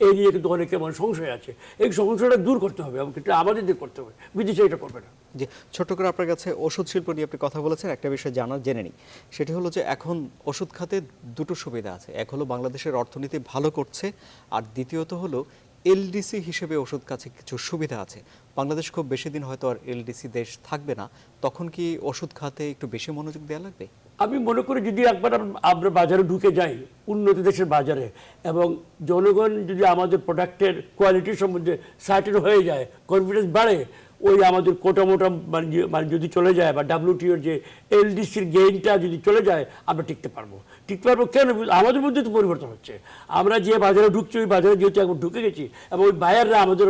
Speaker 4: এই নিয়ে কিন্তু অনেকে সংশয় আছে। এই সংশয়টা দূর করতে হবে, এবং কিন্তু আমাদের দিয়ে করতে হবে, বিদেশে এটা করবে না।
Speaker 1: জি, ছোট্ট করে আপনার কাছে ওষুধ শিল্প নিয়ে আপনি কথা বলেছেন, একটা বিষয় জেনে নিই। সেটি হলো যে এখন ওষুধ খাতে দুটো সুবিধা আছে। এক হলো বাংলাদেশের অর্থনীতি ভালো করছে, আর দ্বিতীয়ত হলো এলডিসি হিসেবে ওষুধ কাছে কিছু সুবিধা আছে। বাংলাদেশ খুব বেশি দিন হয়তো আর এলডিসি দেশ থাকবে না, তখন কি ওষুধ খাতে একটু বেশি মনোযোগ দেওয়া লাগবে?
Speaker 4: আমি মনে করি যদি একবার আমরা বাজারে ঢুকে যাই, উন্নত দেশের বাজারে, এবং জনগণ যদি আমাদের প্রোডাক্টের কোয়ালিটির সম্বন্ধে সার্টেন হয়ে যায়, কনফিডেন্স বাড়ে, ওই আমাদের কোটা মোটা মানে যদি চলে যায়, বা WTOর যে এলডিসির গেইনটা যদি চলে যায়, আমরা টিকতে পারবো কেন? আমাদের মধ্যে তো পরিবর্তন হচ্ছে। আমরা যে বাজারে ঢুকছি, ওই বাজারে যেহেতু একবার ঢুকে গেছি, এবং ওই বায়াররা আমাদের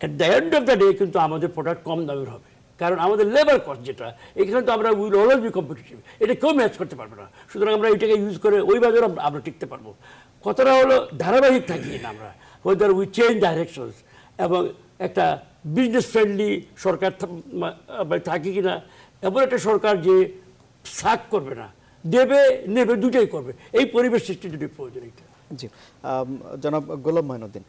Speaker 4: at the end of the day কিন্তু আমাদের প্রোডাক্ট কম দামের হবে, কারণ আমাদের লেবার কস্ট যেটা, এখানে তো আমরা উইল অলওয়েজ বি কম্পিটিটিভ, এটা কেউ ম্যাচ করতে পারবে না। সুতরাং আমরা এটাকে ইউজ করে ওই বাজারে আমরা টিকতে পারবো। কথাটা হলো ধারাবাহিক থাকি না আমরা, ওয়েদার উই চেঞ্জ ডাইরেকশনস, এবং একটা বিজনেস ফ্রেন্ডলি সরকার থাকি কিনা, এমন একটা সরকার যে সাক করবে না, দেবে নেবে দুটোই করবে, এই পরিবেশ সৃষ্টি যদি প্রয়োজন। এটা
Speaker 1: জি, জনাব গোলাম মঈনুদ্দিন,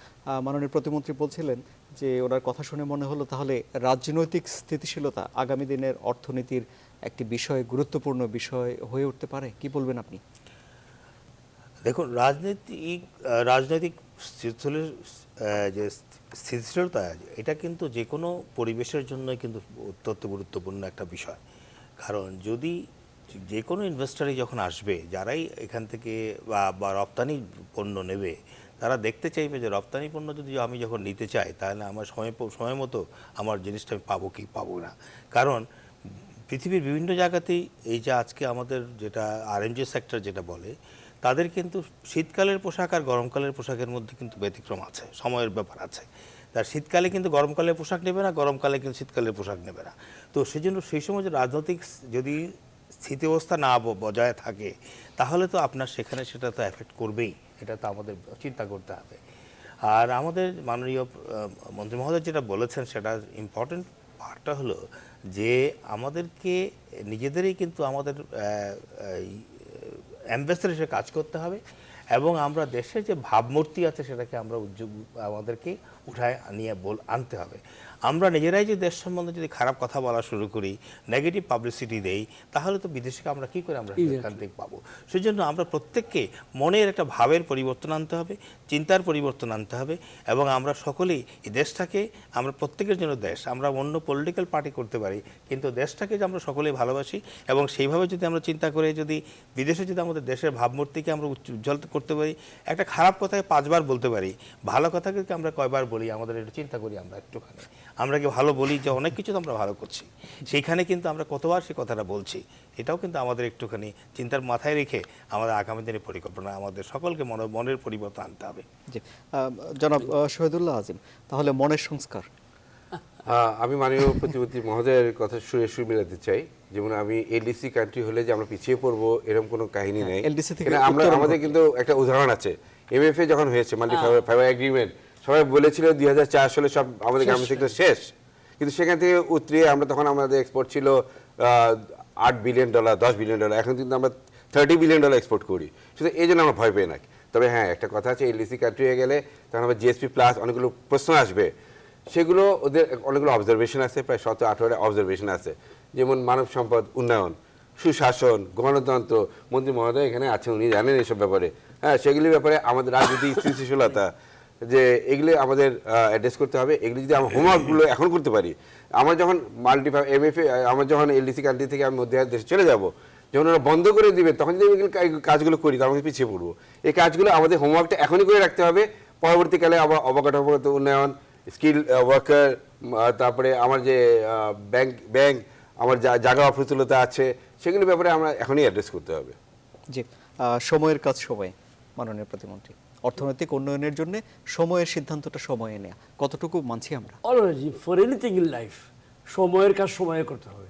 Speaker 1: মাননীয় প্রতিমন্ত্রী বলছিলেন যে ওনার কথা শুনে মনে হলো তাহলে রাজনৈতিক স্থিতিশীলতা আগামী দিনের অর্থনীতির একটি বিষয়, গুরুত্বপূর্ণ বিষয় হয়ে উঠতে পারে। কি বলবেন আপনি?
Speaker 3: দেখুন, রাজনৈতিক যে স্থিতিশীলতা, এটা কিন্তু যে কোনো পরিবেশের জন্যই কিন্তু অত্যন্ত গুরুত্বপূর্ণ একটা বিষয়। কারণ যদি যে কোনো ইনভেস্টারই যখন আসবে, যারাই এখান থেকে বা রপ্তানি পণ্য নেবে, তারা দেখতে চাইবে যে রপ্তানি পণ্য যদি আমি যখন নিতে চাই, তাহলে আমার সময় মতো আমার জিনিসটা আমি পাবো কি পাবো না। কারণ পৃথিবীর বিভিন্ন জায়গাতেই এই যে আজকে আমাদের যেটা RMG সেক্টর যেটা বলে, তাদের কিন্তু শীতকালের পোশাক আর গরমকালের পোশাকের মধ্যে কিন্তু ব্যতিক্রম আছে, সময়ের ব্যাপার আছে। তার শীতকালে কিন্তু গরমকালের পোশাক নেবে না, গরমকালে কিন্তু শীতকালের পোশাক নেবে না। তো সেই জন্য সেই সময় যে রাজনৈতিক যদি স্থিতাবস্থা না বজায় থাকে, তাহলে তো আপনার সেখানে সেটা তো এফেক্ট করবেই, এটা তো আমাদের চিন্তা করতে হবে। আর আমাদের মাননীয় মন্ত্রী মহোদয় যেটা বলেছেন, সেটা ইম্পর্টেন্ট পার্টটা হলো যে আমাদেরকে নিজেদেরই কিন্তু আমাদের অ্যাম্বাসেডর হিসেবে কাজ করতে হবে, এবং আমরা দেশের যে ভাবমূর্তি আছে সেটাকে আমরা আমাদেরকে উঠায় নিয়ে আনতে হবে। আমরা নিজেরাই যে দেশ সম্বন্ধে যদি খারাপ কথা বলা শুরু করি, নেগেটিভ পাবলিসিটি দেই, তাহলে তো বিদেশকে আমরা কী করে আমরা সেখান থেকে পাবো? সেই জন্য আমরা প্রত্যেককে মনের একটা ভাবের পরিবর্তন আনতে হবে, চিন্তার পরিবর্তন আনতে হবে, এবং আমরা সকলেই এই দেশটাকে, আমরা প্রত্যেকের জন্য দেশ, আমরা অন্য পলিটিক্যাল পার্টি করতে পারি, কিন্তু দেশটাকে যে আমরা সকলেই ভালোবাসি, এবং সেইভাবে যদি আমরা চিন্তা করে যদি বিদেশে যদি আমাদের দেশের ভাবমূর্তিকে আমরা উজ্জ্বল করতে পারি, একটা খারাপ কথাকে 5 বার বলতে পারি, ভালো কথাকে আমরা কয়বার বলি, আমাদের একটু চিন্তা করি আমরা একটুখানি। আমরা কি ভালো বলি যে অনেক কিছু তো আমরা ভালো করছি, সেইখানে কিন্তু আমরা কতবার সেই কথাটা বলছি, এটাও কিন্তু আমাদের একটুখানি চিন্তার মাথায় রেখে আমাদের আগামী দিনের পরিকল্পনা, আমাদের সকলকে মনের পরিবর্তন আনতে হবে।
Speaker 1: জি, জনাব শহীদুল্লাহ আজিম, তাহলে মনের সংস্কার।
Speaker 2: আমি মাননীয় প্রতিমন্ত্রী মহোদয়ের কথা সুরে সুর মিলাতে চাই। যেমন আমি এলডিসি কান্ট্রি হলে যে আমরা পিছিয়ে পড়বো এরকম কোনো কাহিনী নেই।
Speaker 1: এলডিসি থেকে
Speaker 2: আমাদের কিন্তু একটা উদাহরণ আছে, MFA যখন হয়েছে, মাল্টি ফাইবার এগ্রিমেন্ট, সবাই বলেছিল 2004 সালে সব আমাদের গ্রামীণ সেক্টর শেষ, কিন্তু সেখান থেকে উতরিয়ে আমরা তখন আমাদের এক্সপোর্ট ছিল $8 বিলিয়ন $10 বিলিয়ন, এখন কিন্তু আমরা $30 বিলিয়ন এক্সপোর্ট করি। শুধু এই জন্য আমরা ভয় পাই না। তবে হ্যাঁ, একটা কথা আছে, এলডিসি কান্ট্রি হয়ে গেলে তখন আমরা জিএসপি প্লাস অনেকগুলো প্রশ্ন আসবে, সেগুলো ওদের অনেকগুলো অবজারভেশন আছে, প্রায় 17-18টা অবজারভেশন আছে, যেমন মানব সম্পদ উন্নয়ন, সুশাসন, গণতন্ত্র। মন্ত্রী মহোদয় এখানে আছেন, উনি জানেন এসব ব্যাপারে। হ্যাঁ, সেগুলির ব্যাপারে আমাদের রাজনীতি স্থিতিশীলতা, যে এগুলি আমাদের অ্যাড্রেস করতে হবে। এগুলি যদি আমরা হোমওয়ার্কগুলো এখন করতে পারি, আমরা যখন এমএফএ, আমরা যখন এলডিসি কান্ট্রি থেকে আমি মধ্যে দেশে চলে যাব, যখন ওরা বন্ধ করে দিবে, তখন যদি এগুলো কাজগুলো করি তার মধ্যে পিছিয়ে পড়বো। এই কাজগুলো আমাদের হোমওয়ার্কটা এখনই করে রাখতে হবে। পরবর্তীকালে আবার অবকাঠামোগত উন্নয়ন, স্কিল ওয়ার্কার, তারপরে আমার যে ব্যাংক আমার জায়গা অপ্রতুলতা আছে, সেগুলোর ব্যাপারে আমরা এখনই অ্যাড্রেস করতে হবে।
Speaker 1: জি, সময়ের কাজ সময়ে, মাননীয় প্রতিমন্ত্রী, অর্থনৈতিক উন্নয়নের জন্য সময়ের সিদ্ধান্তটা সময়ে নেওয়া কতটুকু মানছি আমরা?
Speaker 4: Always for anything in life সময়ের কাজ সময়ে করতে হবে।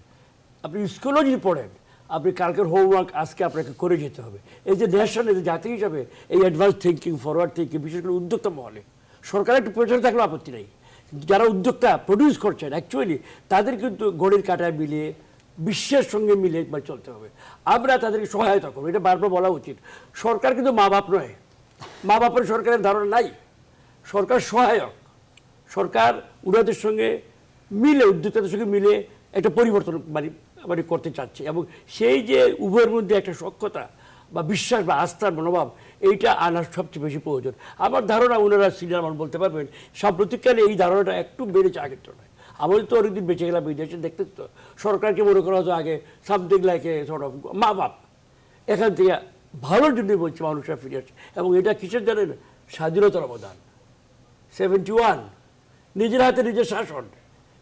Speaker 4: আপনি স্কুলেও যদি পড়েন, আপনি কালকের হোমওয়ার্ক আজকে আপনাকে করে যেতে হবে। এই যে নেশন, এই যে জাতি হিসাবে এই অ্যাডভান্স থিঙ্কিং, ফরওয়ার্ড থিঙ্কিং, বিশেষ করে উদ্যোক্তা মহলে সরকারের একটু পেছনে থাকলেও আপত্তি নেই। যারা উদ্যোক্তা প্রডিউস করছেন অ্যাকচুয়ালি তাদের কিন্তু ঘড়ির কাঁটায় মিলিয়ে বিশ্বের সঙ্গে মিলিয়ে চলতে হবে। আমরা তাদেরকে সহায়তা করবো, এটা বারবার বলা উচিত। সরকার কিন্তু মা বাপ নয়, মা বাপের সরকারের ধারণা নাই। সরকার সহায়ক, সরকার উনাদের সঙ্গে মিলে, উদ্যোক্তাদের সঙ্গে মিলে একটা পরিবর্তন মানে করতে চাচ্ছে, এবং সেই যে উভয়ের মধ্যে একটা সখ্যতা বা বিশ্বাস বা আস্থার মনোভাব, এইটা আনার সবচেয়ে বেশি প্রয়োজন। আমার ধারণা ওনারা সিনিয়র মানুষ বলতে পারবেন, সাম্প্রতিককালে এই ধারণাটা একটু বেড়েছে, আগের তুলনায়। আমাদের তো অনেকদিন বেঁচে গেলাম বিদেশে, দেখতে তো সরকারকে মনে করা হতো আগে something like a sort of মা বাপ। এখান থেকে ভালোর জন্যই বলছে মানুষরা ফিরে আসছে, এবং এটা কিসের জানেন? স্বাধীনতার অবদান। 71 নিজের হাতে নিজের শাসন।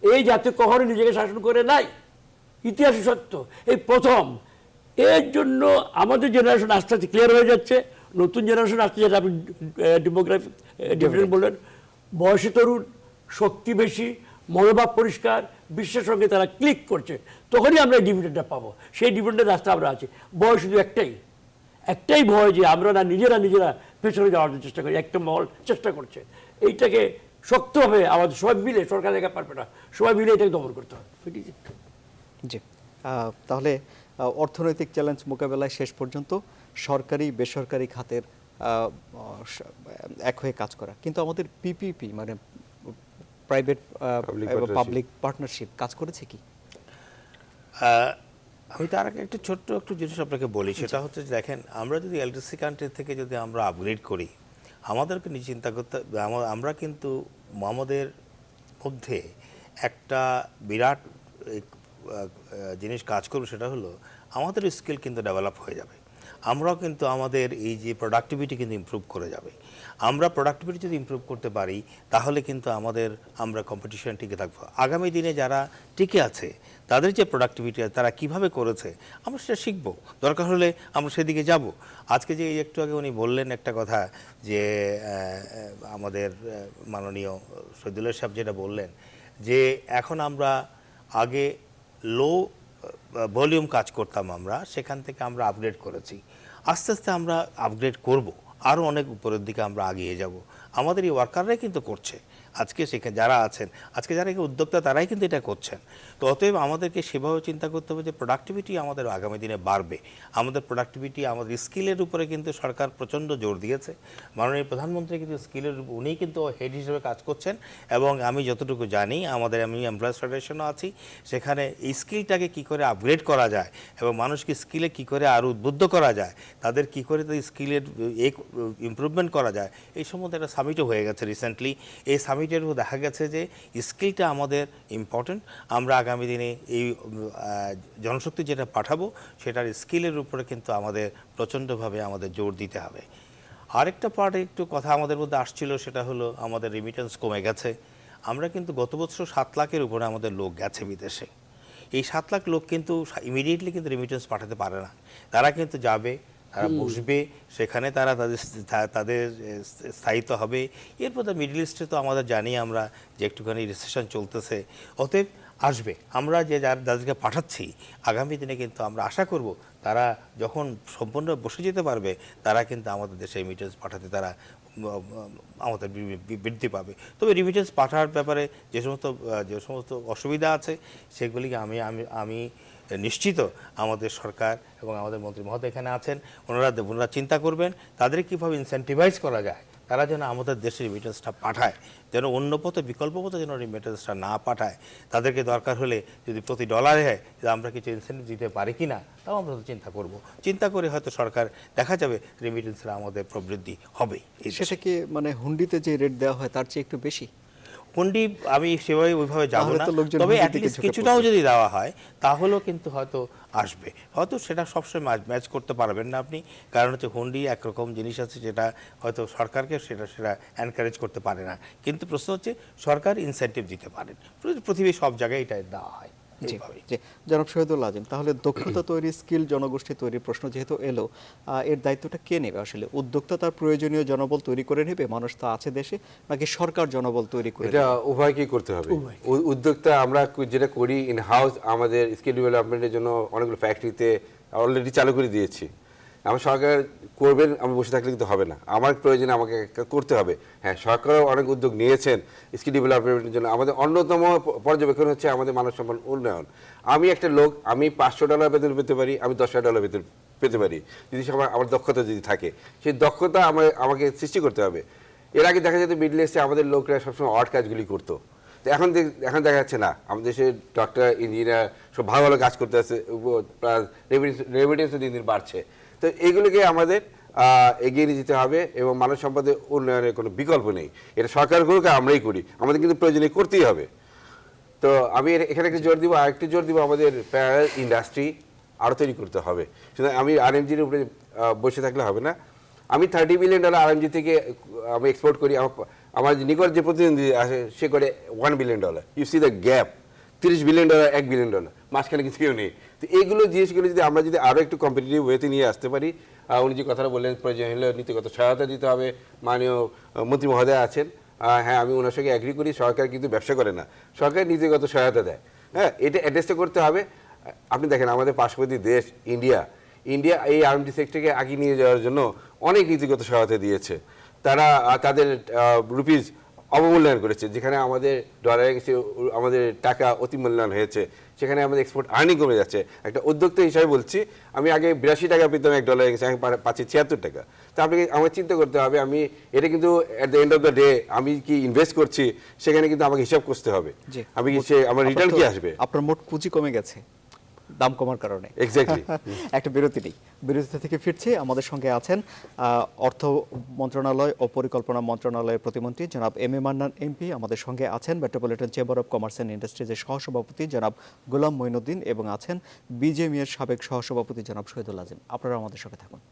Speaker 4: এই জাতি কখনো নিজেকে শাসন করে নাই, ইতিহাসে সত্য, এই প্রথম। এর জন্য আমাদের জেনারেশন আস্তে আস্তে ক্লিয়ার হয়ে যাচ্ছে, নতুন জেনারেশন আসছে, যেটা আপনি ডেমোগ্রাফিক ডিফারেন্ট বললেন। বয়সে তরুণ, শক্তি বেশি, মনোভাব পরিষ্কার, বিশ্বের সঙ্গে তারা ক্লিক করছে, তখনই আমরা এই ডিভিডেন্ডটা পাবো। সেই ডিভিডেন্ডের রাস্তা আমরা আছি। বয়স শুধু একটাই ভয়, যে আমরা না নিজেরা পেছনে যাওয়ার চেষ্টা করি, একটা মহল চেষ্টা করছে। এইটাকে শক্তভাবে আমাদের সবাই মিলে, সরকার একা পারবে না, সবাই মিলে এটাকে দমন করতে হবে।
Speaker 1: জি, তাহলে অর্থনৈতিক চ্যালেঞ্জ মোকাবেলায় শেষ পর্যন্ত সরকারি বেসরকারি খাতের এক হয়ে কাজ করা, কিন্তু আমাদের পিপিপি মানে প্রাইভেট পাবলিক পার্টনারশিপ কাজ করেছে কি?
Speaker 3: আমি তার আগে একটু ছোট্ট একটু জিনিস আপনাকে বলি, সেটা হচ্ছে যে দেখেন, আমরা যদি এলডিসি কান্ট্রি থেকে যদি আমরা আপগ্রেড করি, আমাদেরকে নিয়ে চিন্তা করতে, আমরা কিন্তু আমাদের মধ্যে একটা বিরাট জিনিস কাজ করবে, সেটা হলো আমাদের স্কিল কিন্তু ডেভেলপ হয়ে যাবে। আমরাও কিন্তু আমাদের এই যে প্রোডাক্টিভিটি কিন্তু ইমপ্রুভ করে যাবে। আমরা প্রোডাক্টিভিটি যদি ইমপ্রুভ করতে পারি, তাহলে কিন্তু আমরা কম্পিটিশন টিকে থাকবো। আগামী দিনে যারা টিকে আছে, তাদের যে প্রোডাক্টিভিটি তারা কিভাবে করেছে, আমরা সেটা শিখবো, দরকার হলে আমরা সেদিকে যাব। আজকে যে একটু আগে উনি বললেন একটা কথা, যে আমাদের মাননীয় শহীদুল্লাহ সাহেব যেটা বললেন, যে এখন আমরা আগে লো ভলিউম কাজ করতাম, আমরা সেখান থেকে আমরা আপগ্রেড করেছি, আস্তে আস্তে আমরা আপগ্রেড করব, আরও অনেক উপরের দিকে আমরা এগিয়ে যাব। আমাদের এই ওয়ার্কাররাই কিন্তু করছে আজকে, সেখানে যারা আছেন আজকে, যারা উদ্যোক্তা, তারাই কিন্তু এটা করছেন। তো অতএব আমাদেরকে সেভাবে চিন্তা করতে হবে যে প্রোডাক্টিভিটি আমাদের আগামী দিনে বাড়বে। আমাদের প্রোডাক্টিভিটি, আমাদের স্কিলের উপরে কিন্তু সরকার প্রচণ্ড জোর দিয়েছে। মাননীয় প্রধানমন্ত্রী কিন্তু স্কিলের, উনি কিন্তু হেড হিসেবে কাজ করছেন, এবং আমি যতটুকু জানি, আমি এমপ্লয়ার্স ফেডারেশনও আছি, সেখানে এই স্কিলটাকে কী করে আপগ্রেড করা যায় এবং মানুষকে স্কিলে কী করে আরও উদ্বুদ্ধ করা যায়, তাদের কী করে তাদের স্কিলের ইমপ্রুভমেন্ট করা যায়, এই সম্বন্ধে একটা সামিটও হয়ে গেছে রিসেন্টলি। এই সামিটেরও দেখা গেছে যে স্কিলটা আমাদের ইম্পর্টেন্ট। আমরা আগামী দিনে এই জনশক্তি যেটা পাঠাবো, সেটার স্কিলের উপরে কিন্তু আমাদের প্রচণ্ডভাবে আমাদের জোর দিতে হবে। আরেকটা পার্টে একটু কথা আমাদের মধ্যে আসছিল, সেটা হলো আমাদের রিমিটেন্স কমে গেছে। আমরা কিন্তু গত বছর 7 লাখের উপরে আমাদের লোক গেছে বিদেশে। এই 7 লাখ লোক কিন্তু ইমিডিয়েটলি কিন্তু রিমিটেন্স পাঠাতে পারে না। তারা কিন্তু যাবে, তারা বসবে, সেখানে তারা তাদের স্থায়িত্ব হবে। এরপর তো মিডল ইস্টে তো আমাদের জানি আমরা যে একটুখানি রিসেশন চলতেছে, অতএব আসবে। আমরা যাদেরকে পাঠাচ্ছি, আগামী দিনে কিন্তু আমরা আশা করব তারা যখন সম্পূর্ণ বসে যেতে পারবে, তারা কিন্তু আমাদের দেশে রিমিটেন্স পাঠাতে তারা আমাদের বৃদ্ধি পাবে। তবে রিমিটেন্স পাঠার ব্যাপারে যে সমস্ত অসুবিধা আছে, সেগুলিকে আমি নিশ্চিত আমাদের সরকার এবং আমাদের মন্ত্রী মহোদয় এখানে আছেন, ওনারা চিন্তা করবেন তাদের কীভাবে ইনসেন্টিভাইজ করা যায়, তারা যেন আমাদের দেশে রেমিটেন্সটা পাঠায়, যেন অন্য পথে বিকল্প পথে যেন রেমিটেন্সটা না পাঠায়। তাদেরকে দরকার হলে যদি প্রতি ডলারে হয় যে আমরা কিছু ইনসেন্টিভ দিতে পারি কি না, তাও আমরা তো চিন্তা করব। চিন্তা করে হয়তো সরকার দেখা যাবে রেমিটেন্সের আমাদের প্রবৃদ্ধি হবেই।
Speaker 1: সেটা কি মানে হুন্ডিতে যে রেট দেওয়া হয় তার চেয়ে একটু বেশি?
Speaker 3: হুন্ডি আমি সেভাবে ওইভাবে যাব
Speaker 1: তাহলে
Speaker 3: না,
Speaker 1: তো লোকজন
Speaker 3: তবে
Speaker 1: হুন্ডির দিকে
Speaker 3: অ্যাটলিস্ট
Speaker 1: ঝুঁকে
Speaker 3: কিছুটাও
Speaker 1: পড়বে।
Speaker 3: যদি দেওয়া হয় তাহলেও কিন্তু হয়তো আসবে। হয়তো সেটা সবসময় ম্যাচ করতে পারবেন না আপনি, কারণ হচ্ছে হুন্ডি একরকম জিনিস আছে যেটা হয়তো সরকারকে সেটা এনকারেজ করতে পারে না, কিন্তু প্রশ্ন হচ্ছে সরকার ইনসেন্টিভ দিতে পারেন। পৃথিবীর সব জায়গায় এটা দেওয়া হয়
Speaker 1: জি
Speaker 3: এইভাবেই।
Speaker 1: জি জনাব শহীদুল আজিম, তাহলে দক্ষতা তৈরি, স্কিল জনগোষ্ঠী তৈরির প্রশ্ন যেহেতু এলো, এর দায়িত্বটা কে নেবে আসলে? উদ্যোক্তা তার প্রয়োজনীয় জনবল তৈরি করে নেবে, মানুষ তো আছে দেশে, নাকি সরকার জনবল তৈরি করে
Speaker 2: এটা
Speaker 1: নেবে?
Speaker 2: উভয়কেই করতে হবে। উদ্যোক্তা আমরা যেটা করি ইন হাউস, আমাদের স্কিল ডেভেলপমেন্টের জন্য অনেকগুলো ফ্যাক্টরিতে অলরেডি চালু করে দিয়েছি। আমার সরকার করবেন, আমি বসে থাকলে কিন্তু হবে না, আমার প্রয়োজনে আমাকে করতে হবে। হ্যাঁ, সরকারও অনেক উদ্যোগ নিয়েছেন স্কিল ডেভেলপমেন্টের জন্য। আমাদের অন্যতম পর্যবেক্ষণ হচ্ছে আমাদের মানব সম্পদ উন্নয়ন। আমি একটা লোক, আমি $500 বেতন পেতে পারি, আমি $10,000 বেতন পেতে পারি, যদি আমার দক্ষতা যদি থাকে। সেই দক্ষতা আমাকে সৃষ্টি করতে হবে। এর আগে দেখা যেত মিডল ইস্টে আমাদের লোকরা সবসময় অড কাজগুলি করতো, তো এখন দেখা যাচ্ছে না, আমাদের দেশে ডক্টর, ইঞ্জিনিয়ার সব ভালো ভালো কাজ করতে আছে, রেমিটেন্সও দিন দিন বাড়ছে। তো এইগুলোকে আমাদের এগিয়ে নিয়ে যেতে হবে এবং মানব সম্পদের উন্নয়নের কোনো বিকল্প নেই। এটা সরকার করুক আর আমরাই করি, আমাদের কিন্তু প্রয়োজনে করতেই হবে। তো আমি এখানে একটা জোর দিব, আরেকটি জোর দিব, আমাদের প্যারাল ইন্ডাস্ট্রি আরও তৈরি করতে হবে। সুতরাং আমি আরএমজির উপরে বসে থাকলে হবে না। আমি $30 বিলিয়ন আরএমজি থেকে আমি এক্সপোর্ট করি, আমার নিকট যে প্রতিনিধি আসে সে করে $1 billion. You see the gap, $30 billion, $1 billion, মাঝখানে কিছু কেউ নেই। তো এইগুলো জিনিসগুলো যদি আমরা আরও একটু কম্পিটিটিভ ওয়েতে নিয়ে আসতে পারি, উনি যে কথাটা বললেন প্রয়োজন হলে নীতিগত সহায়তা দিতে হবে, মাননীয় মন্ত্রী মহোদয় আছেন, হ্যাঁ আমি ওনার সঙ্গে অ্যাগ্রি করি, সরকার কিন্তু ব্যবসা করে না, সরকার নীতিগত সহায়তা দেয়। হ্যাঁ, এটা অ্যাড্রেসটা করতে হবে। আপনি দেখেন আমাদের পার্শ্ববর্তী দেশ ইন্ডিয়া এই আর্মটি সেক্টরকে এগিয়ে নিয়ে যাওয়ার জন্য অনেক নীতিগত সহায়তা দিয়েছে। তারা তাদের রুপিজ অবমূল্যায়ন করেছে, যেখানে আমাদের ডলারে গেছে, আমাদের টাকা অতিমূল্যায়ন হয়েছে, সেখানে আমাদের এক্সপোর্ট আর্নিং কমে যাচ্ছে। একটা উদ্যোক্তা হিসাবে বলছি, আমি আগে $82 পেতাম $1 গেছে, আমি পাচ্ছি $76। তো আপনাকে আমাকে চিন্তা করতে হবে, আমি এটা কিন্তু at the end of the day আমি কি ইনভেস্ট করছি সেখানে কিন্তু আমাকে হিসাব করতে হবে, আমি কি আমার রিটার্ন কি আসবে।
Speaker 1: আপনার মোট পুঁজি কমে গেছে দাম কমার কারণে।
Speaker 2: এক্স্যাক্টলি।
Speaker 1: একটা বিরতি নেই, বিরতি থেকে ফিরছি। আমাদের সঙ্গে আছেন অর্থ মন্ত্রণালয় ও পরিকল্পনা মন্ত্রণালয়ের প্রতিমন্ত্রী জনাব এম এ মান্নান এমপি, আমাদের সঙ্গে আছেন metropolitan chamber of commerce and ইন্ডাস্ট্রিজের সহসভাপতি জনাব গোলাম মঈনুদ্দিন, এবং আছেন বিজেএমই এর সাবেক সহসভাপতি জনাব শহীদুল আজিম। আপনারা আমাদের সঙ্গে থাকুন।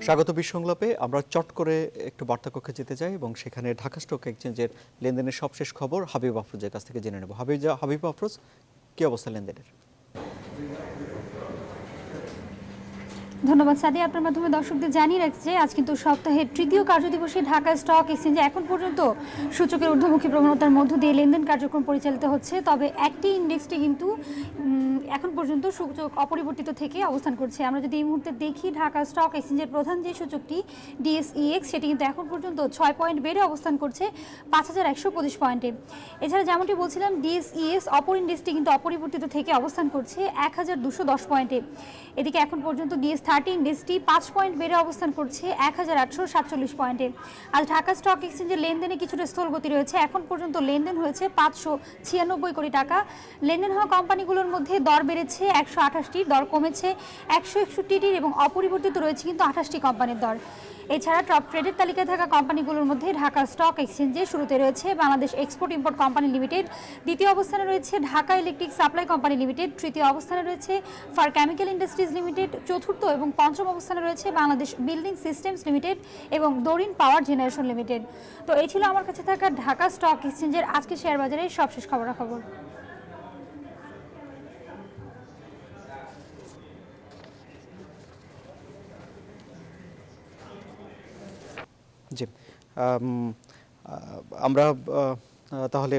Speaker 1: স্বাগত বিসংলাপে। আমরা চট করে একটু বার্তাকক্ষে যেতে চাই এবং সেখানে ঢাকা স্টক এক্সচেঞ্জের লেনদেনের সবশেষ খবর হাবিব আফরোজের কাছ থেকে জেনে নেব। হাবিব আফরোজ, কি অবস্থা লেনদেনের?
Speaker 5: ধন্যবাদ সাদি। আপনার মাধ্যমে দর্শকদের জানিয়ে রাখছি যে আজ কিন্তু সপ্তাহের তৃতীয় কার্যদিবসে ঢাকা স্টক এক্সচেঞ্জে এখন পর্যন্ত সূচকের ঊর্ধ্বমুখী প্রবণতার মধ্য দিয়ে লেনদেন কার্যক্রম পরিচালিত হচ্ছে। তবে একটি ইন্ডেক্সটি কিন্তু এখন পর্যন্ত সূচক অপরিবর্তিত থেকে অবস্থান করছে। আমরা যদি এই মুহূর্তে দেখি ঢাকা স্টক এক্সচেঞ্জের প্রধান যে সূচকটি DSEX, সেটি কিন্তু এখন পর্যন্ত 6 পয়েন্ট বেড়ে অবস্থান করছে 5125 পয়েন্টে। এছাড়া যেমনটি বলছিলাম, DSEX অপর ইন্ডেক্সটি কিন্তু অপরিবর্তিত থেকে অবস্থান করছে 1210 পয়েন্টে। এদিকে এখন পর্যন্ত DS30 ইন্ডেক্সটি 5 পয়েন্ট বেড়ে অবস্থান করছে 1847 পয়েন্টে। আজ ঢাকা স্টক এক্সচেঞ্জের লেনদেনে কিছুটা স্থলগতি রয়েছে। এখন পর্যন্ত লেনদেন হয়েছে 596 কোটি টাকা। লেনদেন হওয়া কোম্পানিগুলোর মধ্যে দর বেড়েছে 128টির, দর কমেছে 161টির এবং অপরিবর্তিত রয়েছে কিন্তু 28টি কোম্পানির দর। এছাড়া টপ ট্রেডের তালিকায় থাকা কোম্পানিগুলোর মধ্যে ঢাকা স্টক এক্সচেঞ্জে শুরুতে রয়েছে Bangladesh export import company limited, দ্বিতীয় অবস্থানে রয়েছে Dhaka electric supply company limited, তৃতীয় অবস্থানে রয়েছে ফার কেমিক্যাল ইন্ডাস্ট্রিজ লিমিটেড, চতুর্থ এবং পঞ্চম অবস্থানে রয়েছে বাংলাদেশ বিল্ডিং সিস্টেমস লিমিটেড এবং দরিন পাওয়ার জেনারেশন লিমিটেড। তো এই ছিল আমার কাছে থাকা ঢাকা স্টক এক্সচেঞ্জের আজকে শেয়ার বাজারের সবশেষ খবরাখবর।
Speaker 1: জি, আমরা তাহলে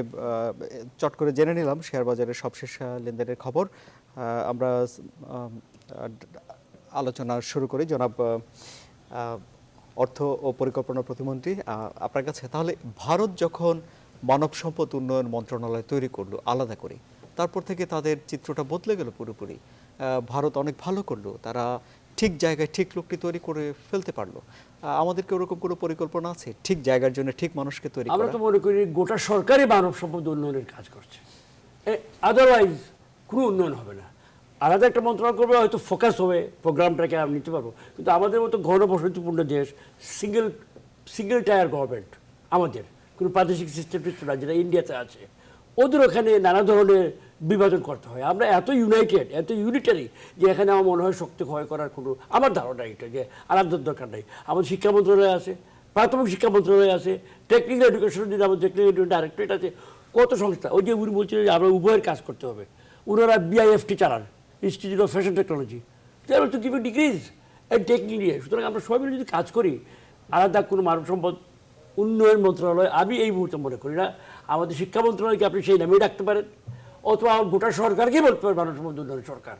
Speaker 1: চট করে জেনে নিলাম শেয়ার বাজারের সবশেষ লেনদেনের খবর। আমরা আলোচনা শুরু করি। জনাব অর্থ ও পরিকল্পনা প্রতিমন্ত্রী, আপনার কাছে তাহলে ভারত যখন মানব সম্পদ উন্নয়ন মন্ত্রণালয় তৈরি করলো আলাদা করে, তারপর থেকে তাদের চিত্রটা বদলে গেল পুরোপুরি। ভারত অনেক ভালো করলো, তারা ঠিক জায়গায় ঠিক লোকটি তৈরি করে ফেলতে পারলো। আমাদেরকে ওরকম কোনো পরিকল্পনা আছে ঠিক জায়গার জন্য ঠিক মানুষকে তৈরি করা?
Speaker 4: আমরা তো মনে করি গোটা সরকারই মানব সম্পদ উন্নয়নের কাজ করছে, আদারওয়াইজ কোনো উন্নয়ন হবে না। আলাদা একটা মন্ত্রণালয় করবে, হয়তো ফোকাস হবে, প্রোগ্রামটাকে আমি নিতে পারবো, কিন্তু আমাদের মতো ঘনবসতিপূর্ণ দেশ, সিঙ্গেল টায়ার গভর্নমেন্ট, আমাদের কোনো প্রাদেশিক সিস্টেম টিস্টেম না যেটা ইন্ডিয়াতে আছে, ওদের ওখানে নানা ধরনের বিভাজন করতে হয়। আমরা এত ইউনাইটেড, এত ইউনিটারি যে এখানে আমার মনে হয় শক্তি ক্ষয় করার কোনো, আমার ধারণা এটা যে আলাদার দরকার নেই। আমাদের শিক্ষা মন্ত্রণালয় আছে, প্রাথমিক শিক্ষা মন্ত্রণালয় আছে, টেকনিক্যাল এডুকেশনের জন্য আমাদের টেকনিক্যাল এডুকেশন ডাইরেক্টরেট আছে, কত সংস্থা। ওই যে উনি বলছিলেন যে আমরা উভয়ের কাজ করতে হবে, ওনারা বিআইএফটি চালান, institute of fashion technology, to give degrees and technique নিয়ে। সুতরাং আমরা সবাই মিলে যদি কাজ করি, আলাদা কোনো মানব সম্পদ উন্নয়ন মন্ত্রণালয় আমি এই মুহূর্তে মনে করি না। আমাদের শিক্ষা মন্ত্রণালয়কে আপনি সেই নামেই রাখতে পারেন, অথবা গোটা সরকারকেই বলতে পারেন মানব সম্পদ উন্নয়ন সরকার।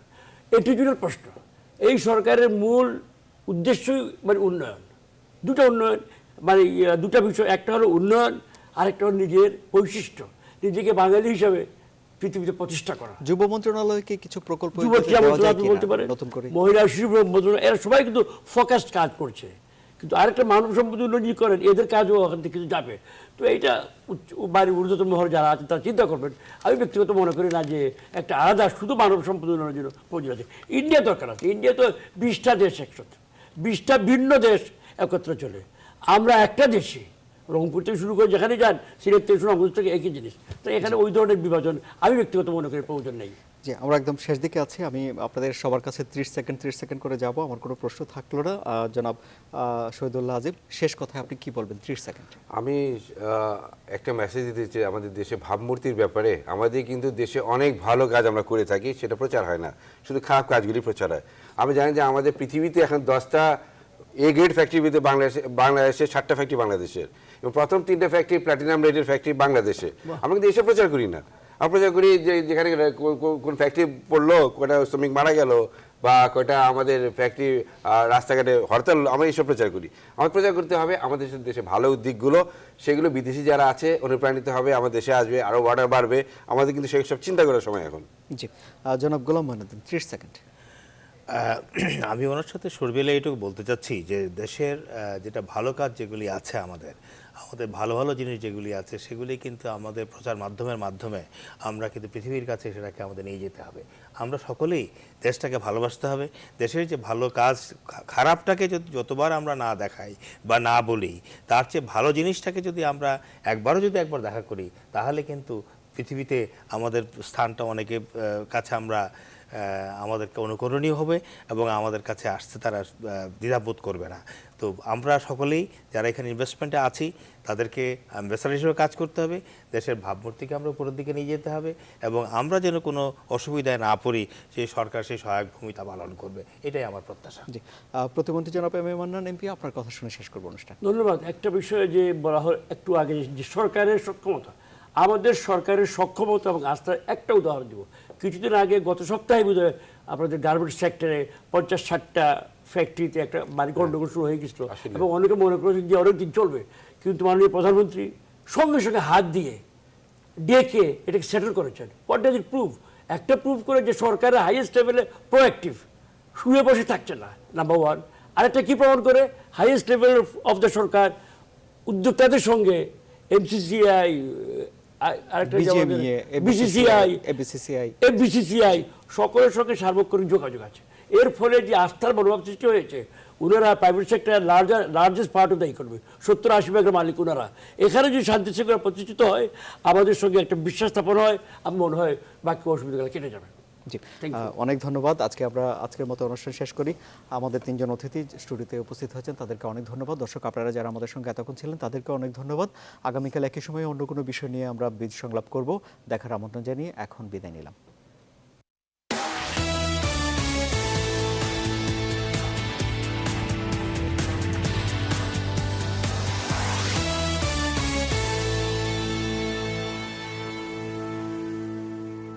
Speaker 4: এটি জুড়ে প্রশ্ন। এই সরকারের মূল উদ্দেশ্যই মানে উন্নয়ন, দুটো উন্নয়ন, মানে দুটা বিষয়, একটা হলো উন্নয়ন, আরেকটা হলো নিজের বৈশিষ্ট্য, নিজেকে বাঙালি হিসাবে পৃথিবীতে প্রতিষ্ঠা করা।
Speaker 1: যুব মন্ত্রণালয়কে কিছু প্রকল্প
Speaker 4: যুব ক্রীড়া মন্ত্রণালয় বলতে পারেন,
Speaker 1: নতুন করে
Speaker 4: মহিলা শিশু মন্ত্রণালয়, এরা সবাই কিন্তু ফোকাসড কাজ করছে। কিন্তু আরেকটা মানব সম্পদ উন্নয়ন যদি করেন, এদের কাজও ওখান থেকে কিছু যাবে। তো এইটা বাড়ির ঊর্ধ্বতন মহল যারা আছে তারা চিন্তা করবেন। আমি ব্যক্তিগত মনে করি না যে একটা আলাদা শুধু মানব সম্পদ উন্নয়নের জন্য প্রয়োজন আছে। ইন্ডিয়া দরকার আছে। ইন্ডিয়া তো 20টা দেশ একসাথে, 20টা ভিন্ন দেশ একত্রে চলে। আমরা একটা দেশে, রংপুর থেকে শুরু করে যেখানে যান, সিলেট থেকে শুরু রংপুর থেকে একই জিনিস। তো এখানে ওই ধরনের বিভাজন আমি ব্যক্তিগত মনে করি প্রয়োজন নেই।
Speaker 1: জি, আমরা একদম শেষ দিকে আছি। আমি আপনাদের সবার কাছে 30 সেকেন্ড করে যাব। আমার কোনো প্রশ্ন থাকলো না। জনাব শহীদুল্লাহ আজিম, শেষ কথায় আপনি কি বলবেন? 30 সেকেন্ড।
Speaker 2: আমি একটা মেসেজ দিতে চাই আমাদের দেশে ভাবমূর্তির ব্যাপারে। আমাদের কিন্তু দেশে অনেক ভালো কাজ আমরা করে থাকি, সেটা প্রচার হয় না, শুধু খারাপ কাজগুলি প্রচার হয়। আমি জানি যে আমাদের পৃথিবীতে এখন 10টা এ গ্রেড ফ্যাক্টরির ভিতরে বাংলাদেশে 7টা ফ্যাক্টরি বাংলাদেশের, এবং প্রথম 3টে ফ্যাক্টরি প্ল্যাটিনাম রেটের ফ্যাক্টরি বাংলাদেশে। আমরা কিন্তু এসে প্রচার করি না। আমরা প্রচার করি যে যেখানে কোন ফ্যাক্টরি পড়লো, কয়টা শ্রমিক মারা গেল, বা কয়টা আমাদের ফ্যাক্টরি রাস্তাঘাটে হরতাল, আমরা এইসব প্রচার করি। আমাদের প্রচার করতে হবে আমাদের দেশে ভালো দিকগুলো, সেগুলো বিদেশি যারা আছে অনুপ্রাণিত হবে, আমাদের দেশে আসবে, আরও অর্ডার বাড়বে। আমাদের কিন্তু সেই সব চিন্তা করার সময় এখন।
Speaker 1: জি, জনাব গোলাম মঈনুদ্দিন, 30 সেকেন্ড।
Speaker 3: আমি ওনার সাথে সরবেলে এইটুকু বলতে চাচ্ছি যে দেশের যেটা ভালো কাজ যেগুলি আছে, আমাদের ভালো ভালো জিনিস যেগুলি আছে, সেগুলি কিন্তু আমাদের প্রচার মাধ্যমে আমরা কিন্তু পৃথিবীর কাছে সেটাকে আমাদের নিয়ে যেতে হবে। আমরা সকলেই দেশটাকে ভালোবাসতে হবে। দেশের যে ভালো কাজ, খারাপটাকে যতবার আমরা না দেখাই বা না বলি, তার চেয়ে ভালো জিনিসটাকে যদি আমরা একবার দেখা করি, তাহলে কিন্তু পৃথিবীতে আমাদের স্থানটা অনেকের কাছে আমাদেরকে অনুকরণীয় হবে, এবং আমাদের কাছে আসতে তারা দ্বিধাবোধ করবে না। তো আমরা সকলেই যারা এখানে ইনভেস্টমেন্টে আছি, তাদেরকে অ্যাম্বাসেডর হিসেবে কাজ করতে হবে। দেশের ভাবমূর্তিকে আমরা উপরের দিকে নিয়ে যেতে হবে, এবং আমরা যেন কোনো অসুবিধায় না পড়ি, সেই সরকার সেই সহায়ক ভূমিকা পালন করবে, এটাই আমার প্রত্যাশা।
Speaker 1: জি, প্রতিমন্ত্রী জনাব এম এ মান্নান এমপি, আপনার কথা শুনে শেষ করবো অনুষ্ঠান।
Speaker 4: ধন্যবাদ। একটা বিষয়ে যে বলা হয় একটু আগে, যে সরকারের সক্ষমতা, আমাদের সরকারের সক্ষমতা এবং আস্থার একটা উদাহরণ দিব। কিছুদিন আগে, গত সপ্তাহে বোধহয় আপনাদের গার্মেন্টস সেক্টরে 50-60টা ফ্যাক্টরিতে একটা গণ্ডগোল শুরু হয়ে গেছিল, এবং অনেকে মনে করেছেন যে অনেক দিন চলবে। কিন্তু মাননীয় প্রধানমন্ত্রী সঙ্গে সঙ্গে হাত দিয়ে ডেকে এটাকে সেটেল করেছেন। What does it prove? একটা প্রুভ করে যে সরকারের হাইয়েস্ট লেভেলে প্রোঅ্যাক্টিভ, শুয়ে বসে থাকছে না, নাম্বার ওয়ান। আরেকটা কি প্রমাণ করে? হাইয়েস্ট লেভেল অফ দ্য সরকার উদ্যোক্তাদের সঙ্গে এমসিসিআই, বিসিসিআই সকলের সঙ্গে সার্বক্ষণিক যোগাযোগ আছে। এর ফলে যে আস্থার মনোভাব সৃষ্টি হয়েছে, ওনারা private sector largest part of the economy, 70-80% মালিক ওনারা। এখানে যদি শান্তি শৃঙ্খলা প্রতিষ্ঠিত হয়, আমাদের সঙ্গে একটা বিশ্বাস স্থাপন হয়, আমার মনে হয় বাকি অসুবিধাগুলো কেটে যাবে।
Speaker 1: জি, অনেক ধন্যবাদ। আমরা আজকের মতো অনুষ্ঠান শেষ করি। আমাদের 3 জন অতিথি স্টুডিওতে উপস্থিত হয়েছেন, তাদেরকে অনেক ধন্যবাদ। দর্শক আপনারা যারা আমাদের সঙ্গে এতক্ষণ ছিলেন তাদেরকে অনেক ধন্যবাদ। আগামীকাল একই সময়ে অন্য কোনো বিষয় নিয়ে আমরা সংলাপ করব। দেখার আমন্ত্রণ জানিয়ে এখন বিদায় নিলাম।